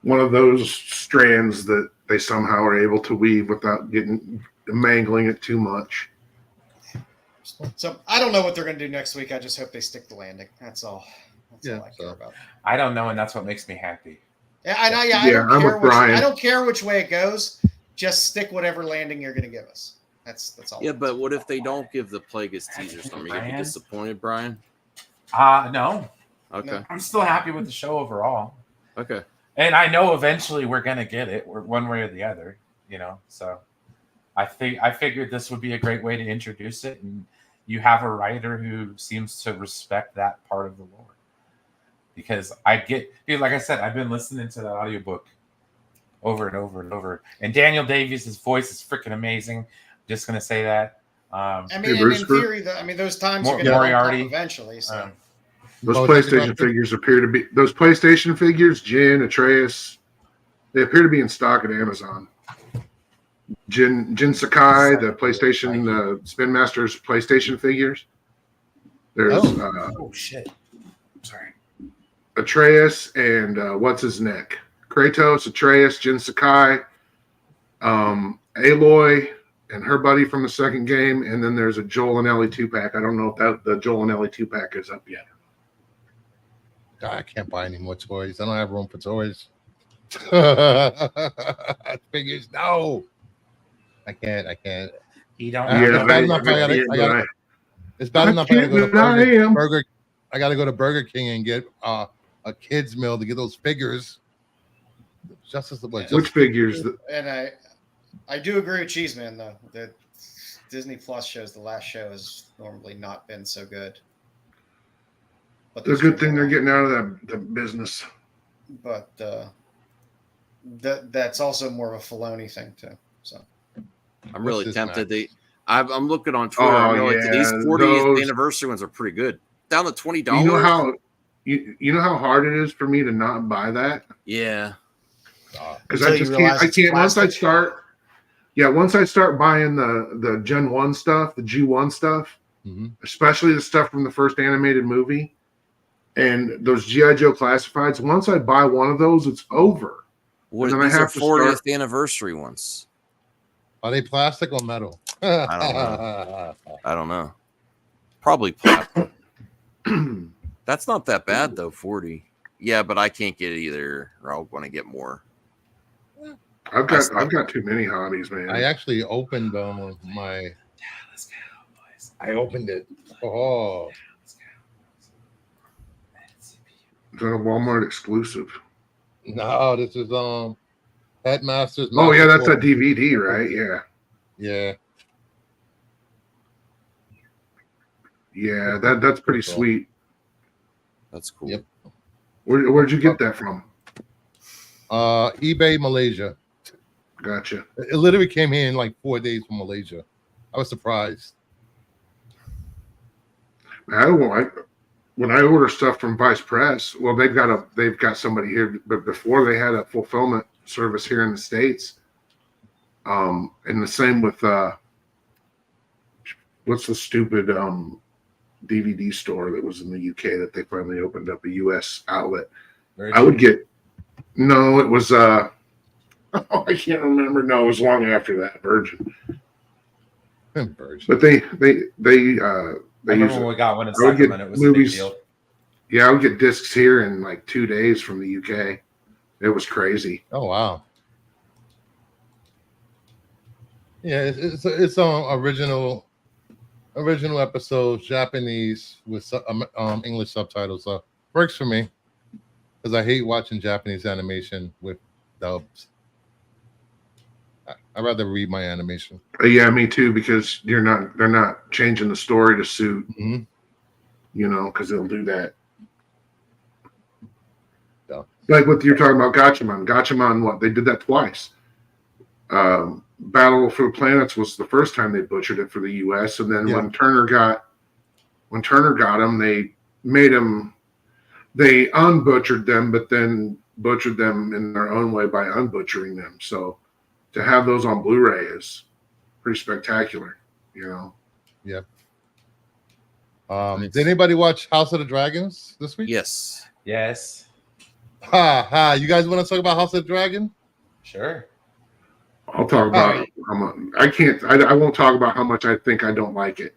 one of those strands that they somehow are able to weave without mangling it too much. So I don't know what they're going to do next week. I just hope they stick the landing. That's all. That's all I care about. I don't know, and that's what makes me happy. I don't care which way it goes. Just stick whatever landing you're going to give us. That's all. Yeah, but what if they don't give the Plagueis teaser something? Are you gonna be disappointed, Brian? No. Okay. No. I'm still happy with the show overall. Okay. And I know eventually we're gonna get it, one way or the other. So I figured this would be a great way to introduce it, and you have a writer who seems to respect that part of the lore. Because like I said, I've been listening to that audiobook over and over and over. And Daniel Davies' voice is freaking amazing. Just going to say that. In theory, those times are going to come eventually. So. Those PlayStation figures appear to be those PlayStation figures. Jin, Atreus, they appear to be in stock at Amazon. Jin Sakai, the PlayStation Spin Masters PlayStation figures. There's shit. Sorry. Atreus and what's his neck? Kratos, Atreus, Jin Sakai, Aloy, and her buddy from the second game, and then there's a Joel and Ellie 2-pack. I don't know if the Joel and Ellie 2-pack is up yet. I can't buy any more toys. I don't have room for toys. Figures, no. I can't. You don't. It's bad enough. It's bad enough. I gotta go to Burger. I gotta go to Burger King and get a kids meal to get those figures. Which figures? And I do agree with Cheeseman though that Disney Plus shows the last show has normally not been so good. But the good thing they're getting out of that business. But that's also more of a Filoni thing too. So I'm really tempted. I'm looking on Twitter. These 40th anniversary ones are pretty good. Down to $20. You know how hard it is for me to not buy that. Yeah. Because I can't. Once I start buying the Gen 1 stuff, the G1 stuff, especially the stuff from the first animated movie, and those G.I. Joe classifieds, once I buy one of those, it's over. What are these 40th anniversary ones? Are they plastic or metal? I don't know. Probably plastic. That's not that bad though, 40. Yeah, but I can't get it either, or I'll want to get more. I've got too many hobbies, man. I actually opened my. I opened it. Oh. Is that a Walmart exclusive? No, this is Headmasters. Oh yeah, that's a DVD, right? Yeah. Yeah. Yeah, that's pretty sweet. That's cool. Yep. Where'd you get that from? eBay Malaysia. Gotcha. It literally came here in like 4 days from Malaysia. I was surprised. When I order stuff from Vice Press, well, they've got somebody here, but before they had a fulfillment service here in the States. And the same with what's the stupid DVD store that was in the UK that they finally opened up a US outlet. Virgin. I would get it was I can't remember. No, it was long after that. Virgin. But they I remember when we got one in Sacramento. It was movies, a big deal. Yeah, I would get discs here in like 2 days from the UK. It was crazy. Oh wow! Yeah, it's on original episodes, Japanese with English subtitles. So works for me because I hate watching Japanese animation with dubs. I'd rather read my animation. Yeah, me too. Because they're not changing the story to suit, because they'll do that. Yeah. Like what you're talking about, Gatchaman. Gatchaman, what they did that twice. Battle for the Planets was the first time they butchered it for the U.S. And then when Turner got them, they made them. They unbutchered them, but then butchered them in their own way by unbutchering them. So. To have those on Blu-ray is pretty spectacular, Yeah. Did anybody watch House of the Dragons this week? Yes. Ha! You guys want to talk about House of the Dragon? Sure. I'll talk about how much. I won't talk about how much I think I don't like it.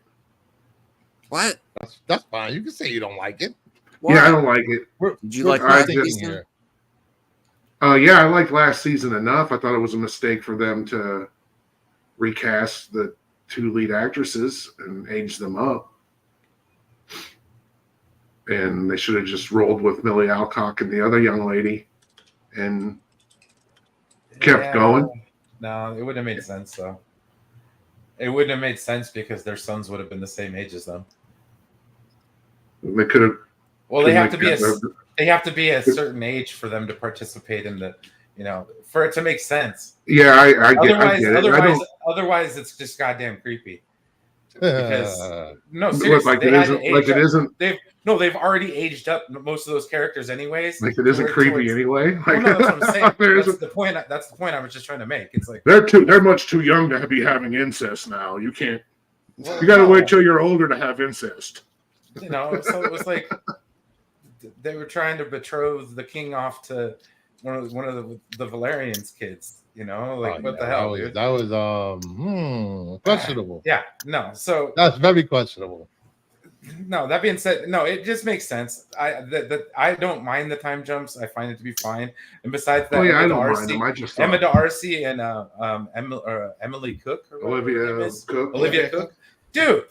What? That's fine. You can say you don't like it. Why? Yeah, I don't like it. Did you like my here? Yeah, I liked last season enough. I thought it was a mistake for them to recast the 2 lead actresses and age them up. And they should have just rolled with Millie Alcock and the other young lady and kept going. No, it wouldn't have made sense, though. It wouldn't have made sense because their sons would have been the same age as them. They could have. Well, they have to be a certain age for them to participate in the, for it to make sense. Yeah, I get it. Otherwise, it's just goddamn creepy. Because seriously, they've already aged up most of those characters, anyways. Like it isn't creepy anay. Like, that's what I'm saying. That's the point. That's the point I was just trying to make. It's like they're much too young to be having incest now. You can't. You got to wait till you're older to have incest. So it was like. They were trying to betroth the king off to one of the Valerian's kids, what the hell, dude? That was questionable. Yeah, no. So that's very questionable. No, that being said, no, it just makes sense. I don't mind the time jumps. I find it to be fine. And besides that, I don't mind them. Emma D'Arcy and Emily Cook, Olivia Cook, dude,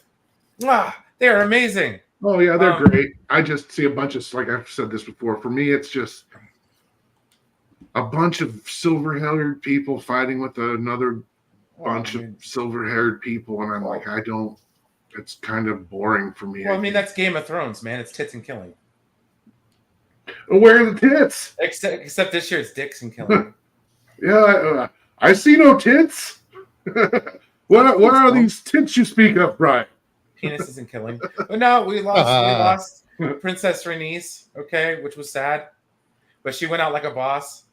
they are amazing. Oh yeah, they're great. I just see a bunch of, like I've said this before. For me, it's just a bunch of silver-haired people fighting with another bunch of silver-haired people, and I'm like, I don't. It's kind of boring for me. Well, I mean, that's Game of Thrones, man. It's tits and killing. Where are the tits? Except this year, it's dicks and killing. Yeah, I see no tits. What are these tits you speak of, Brian? Penises and killing. But no, we lost Princess Rhaenys, okay, which was sad. But she went out like a boss.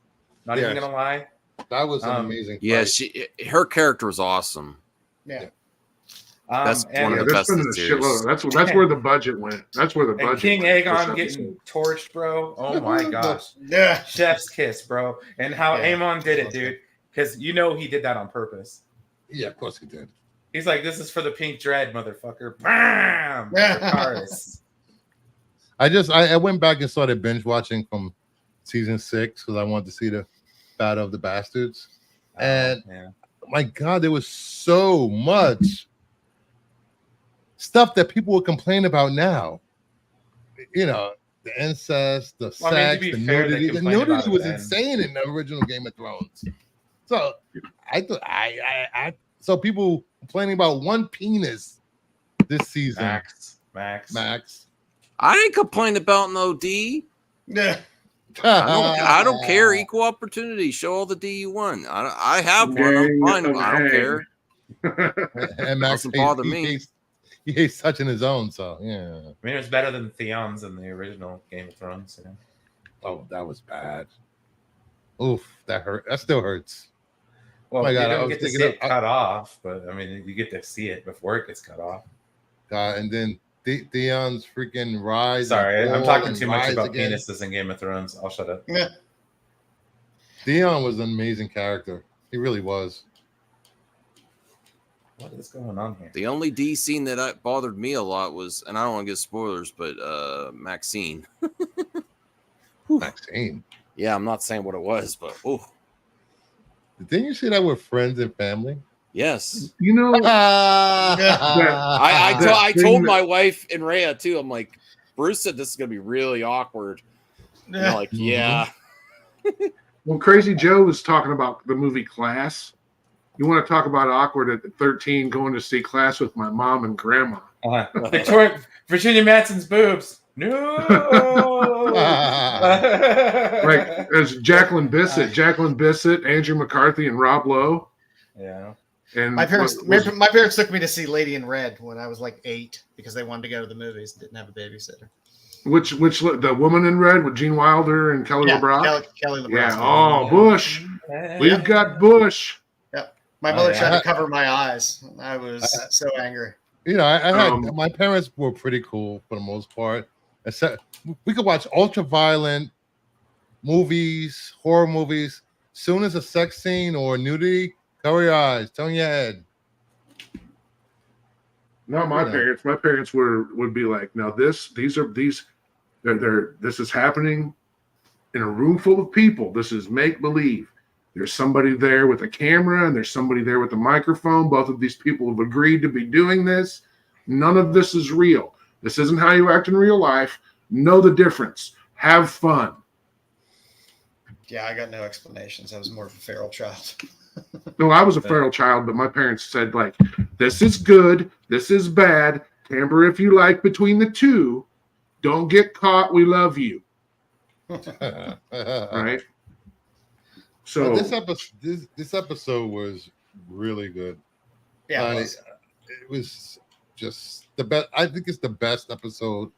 Not even gonna lie. That was an amazing fight. Yeah, her character was awesome. Yeah. That's one of the best in the series. That's where the budget went. That's where the budget King Aegon getting torched, bro. Oh my gosh. Yeah. Chef's kiss, bro. And how Aemon did it, dude. Because he did that on purpose. Yeah, of course he did. He's like, this is for the pink dread, motherfucker. Bam! I went back and started binge watching from season 6 because I wanted to see the Battle of the Bastards. And my God, there was so much stuff that people would complain about now. The incest, the sex, the nudity. The nudity was insane in the original Game of Thrones. So so people complaining about one penis this season. Max. I didn't complain about no D. Yeah. I don't care. Equal opportunity. Show all the D you want. I have one. I'm fine. I don't care. And Max doesn't bother me. He hates touching his own, so yeah. I mean, it was better than Theon's in the original Game of Thrones. You know? Oh, that was bad. Oof, that hurt. That still hurts. Well, you don't get to see it cut off, but I mean, you get to see it before it gets cut off. And then Theon's freaking rise. Sorry, I'm talking too much about penises in Game of Thrones. I'll shut up. Yeah. Theon was an amazing character. He really was. What is going on here? The only D scene that bothered me a lot was, and I don't want to give spoilers, but Maxine. Maxine. Yeah, I'm not saying what it was, but didn't you see that with Friends and Family? Yes. You know, I told my wife and Rhea too. I'm like, Bruce said this is gonna be really awkward. And I'm like, yeah. Well, Crazy Joe was talking about the movie Class. You want to talk about awkward at 13 going to see Class with my mom and grandma. Virginia Madsen's boobs. No. Like there's Jacqueline Bissett, Andrew McCarthy, and Rob Lowe. Yeah. And my parents took me to see Lady in Red when I was like 8 because they wanted to go to the movies and didn't have a babysitter. Which the Woman in Red with Gene Wilder and Kelly LeBrock? Kelly LeBrock. Yeah. Oh, Bush. We've got Bush. My mother tried to cover my eyes. I was so angry. You know, I had my parents were pretty cool for the most part. Except we could watch ultra-violent movies, horror movies. Soon as a sex scene or nudity, cover your eyes, turn your head. No, my parents would be like, now this is happening in a room full of people. This is make believe. There's somebody there with a camera and there's somebody there with a microphone. Both of these people have agreed to be doing this. None of this is real. This isn't how you act in real life. Know the difference. Have fun. Yeah, I got no explanations. I was more of a feral child. No, I was a feral child, but my parents said, like, this is good. This is bad. Tamper if you like between the two. Don't get caught. We love you. Right? So this episode was really good. Yeah, it was just the best. I think it's the best episode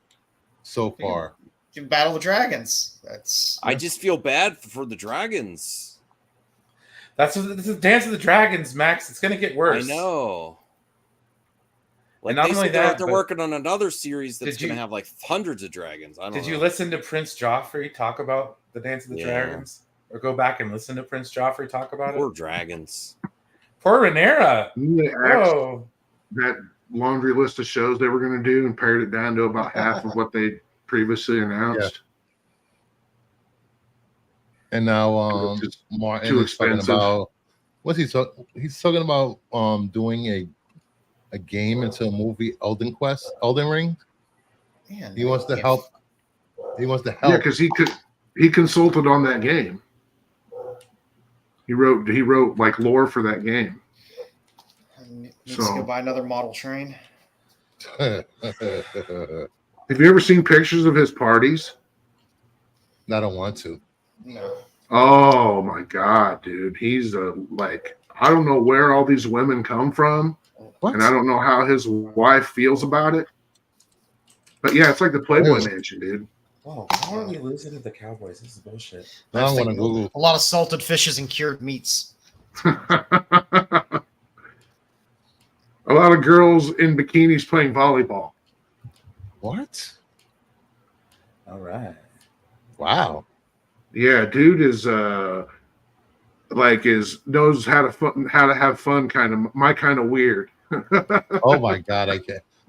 so far. Battle of the Dragons. I just feel bad for the dragons. This is Dance of the Dragons, Max. It's going to get worse. I know. Like, not only that, they're working on another series that's going to have like hundreds of dragons. Did you listen to Prince Joffrey talk about the Dance of the Dragons? Or go back and listen to Prince Joffrey talk about Poor dragons. Poor Rhaenyra. Oh. That laundry list of shows they were going to do and pared it down to about half of what they previously announced. Yeah. And now Martin is talking about he's talking about doing a game into a movie, Elden Ring. Man, he wants to help. Yeah, because he consulted on that game. He wrote like lore for that game. Needs to go buy another model train. Have you ever seen pictures of his parties? I don't want to. No. Oh my God, dude. He's I don't know where all these women come from. What? And I don't know how his wife feels about it. But yeah, it's like the Playboy Mansion, dude. Whoa, how are we losing to the Cowboys? This is bullshit. I don't want to Google. A lot of salted fishes and cured meats. A lot of girls in bikinis playing volleyball. What? All right. Wow. Yeah, dude is knows how to have fun, kind of my kind of weird. Oh my God,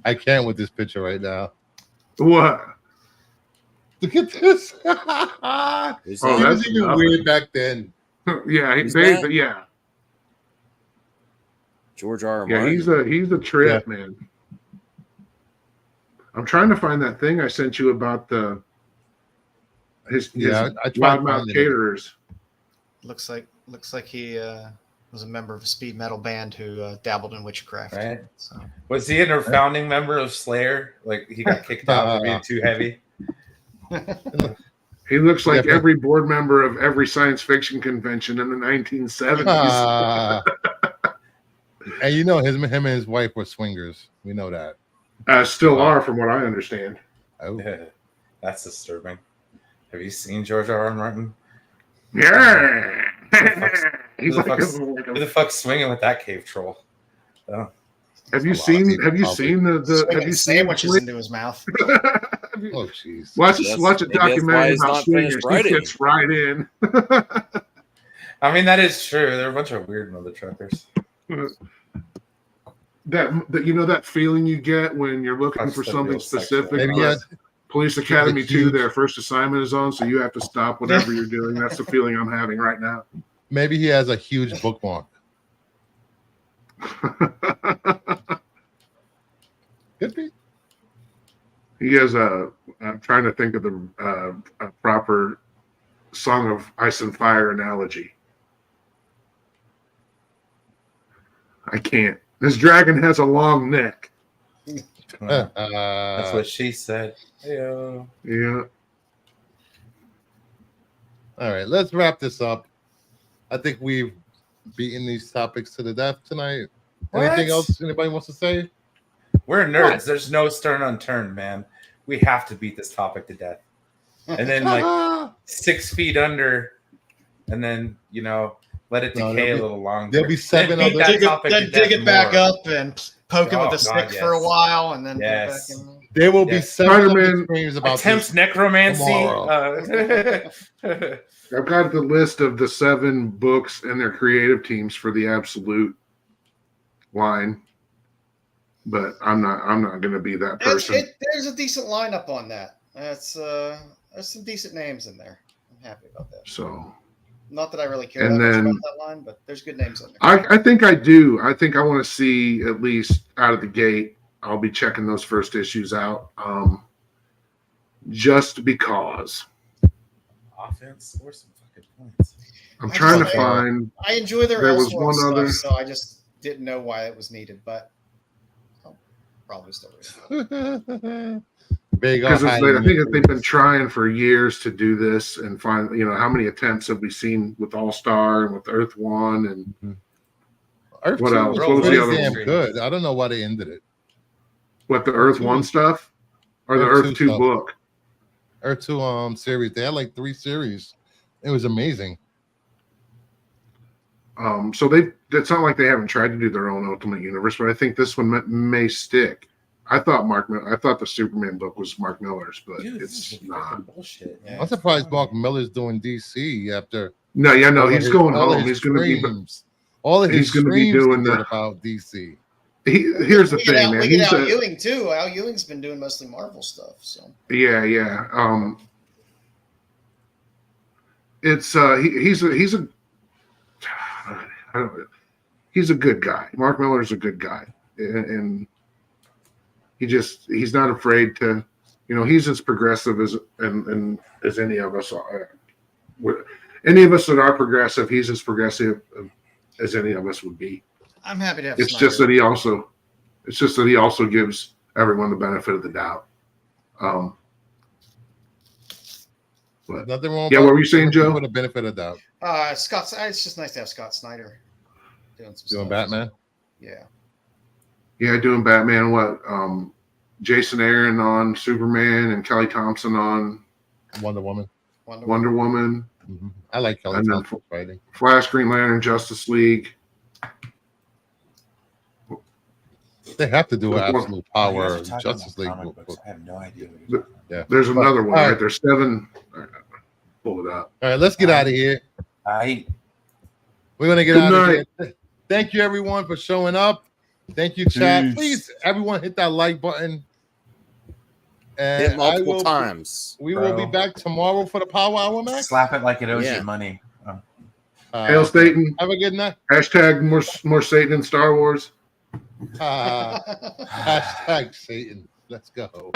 I can't with this picture right now. What? Look at this. It was even weird back then. Yeah, George R. R. Martin. Yeah, he's a trip, man. I'm trying to find that thing I sent you about his loudmouth caterers. Looks like he was a member of a speed metal band who dabbled in witchcraft. Right. So. Was he a founding member of Slayer? Like he got kicked out for being too heavy? He looks like every board member of every science fiction convention in the 1970s. And you know, him and his wife were swingers. We know that. Still are, from what I understand. Oh, that's disturbing. Have you seen George R.R. Martin? Yeah. Who the fuck's swinging with that cave troll? Oh. Have you seen the sandwiches into his mouth? Oh jeez. Watch a documentary about swingers. He fits right in. I mean, that is true. They're a bunch of weird mother truckers. That you know that feeling you get when you're looking for something specific. Maybe Police Academy 2, their first assignment is on, so you have to stop whatever you're doing. That's the feeling I'm having right now. Maybe he has a huge bookmark. Could be. He has I'm trying to think of the a proper Song of Ice and Fire analogy. I can't. This dragon has a long neck. That's what she said. Yeah. All right, let's wrap this up. I think we've beaten these topics to the death tonight. Anything else anybody wants to say? We're nerds. What? There's no stone unturned, man. We have to beat this topic to death. And then like 6 feet under, and then let it decay a little longer. There'll be 7 other. Then dig it back up and poke it with a stick for a while, and then put it back in. There will be 7 streams about attempts necromancy. I've got the list of the 7 books and their creative teams for the Absolute line, but I'm not going to be that person. There's a decent lineup on that. There's some decent names in there. I'm happy about that. So, not that I really care that much about that line, but there's good names in there. I think I do. I think I want to see, at least out of the gate, I'll be checking those first issues out, just because. Offense or some fucking points. I'm trying to find. I enjoy their there was one stuff, other, so I just didn't know why it was needed, but I'll probably still read it. Because I think that they've been trying for years to do this and find, how many attempts have we seen with All Star and with Earth One and Earth what else? What was the other one? Good. I don't know why they ended it. What, the Earth 1 stuff or the Earth 2 book? Earth 2 series. They had like 3 series. It was amazing. So it's not like they haven't tried to do their own Ultimate Universe, but I think this one may stick. I thought the Superman book was Mark Miller's, but it's not. Bullshit. I'm surprised Mark Miller's doing DC after. No, he's going home. He's going to be. All of his he's going to be doing about DC. Here's the thing, man. He's Al Ewing too. Al Ewing's been doing mostly Marvel stuff. So yeah. It's he's a good guy. Mark Miller's a good guy, and he's not afraid to, he's as progressive as any of us are. Any of us that are progressive, he's as progressive as any of us would be. I'm happy to have. It's just that he also gives everyone the benefit of the doubt. But nothing wrong. Yeah, what were you saying, Joe? With the benefit of doubt. Scott. It's just nice to have Scott Snyder doing stuff. Batman. Yeah. Yeah, doing Batman. What? Jason Aaron on Superman and Kelly Thompson on Wonder Woman. Mm-hmm. I like Kelly Thompson fighting. Flash, Green Lantern, Justice League. They have to do an Absolute Power Justice League book. I have no idea. Yeah. There's another one, right? There's 7. All right, pull it up. All right, let's get out of here. We're going to get out of here. Thank you, everyone, for showing up. Thank you, chat. Jeez. Please, everyone, hit that like button. And hit multiple times. We will be back tomorrow for the Power Hour, Max. Slap it like it owes you money. Hail Satan. Have a good night. Hashtag more Satan in Star Wars. Hashtag Satan. Let's go.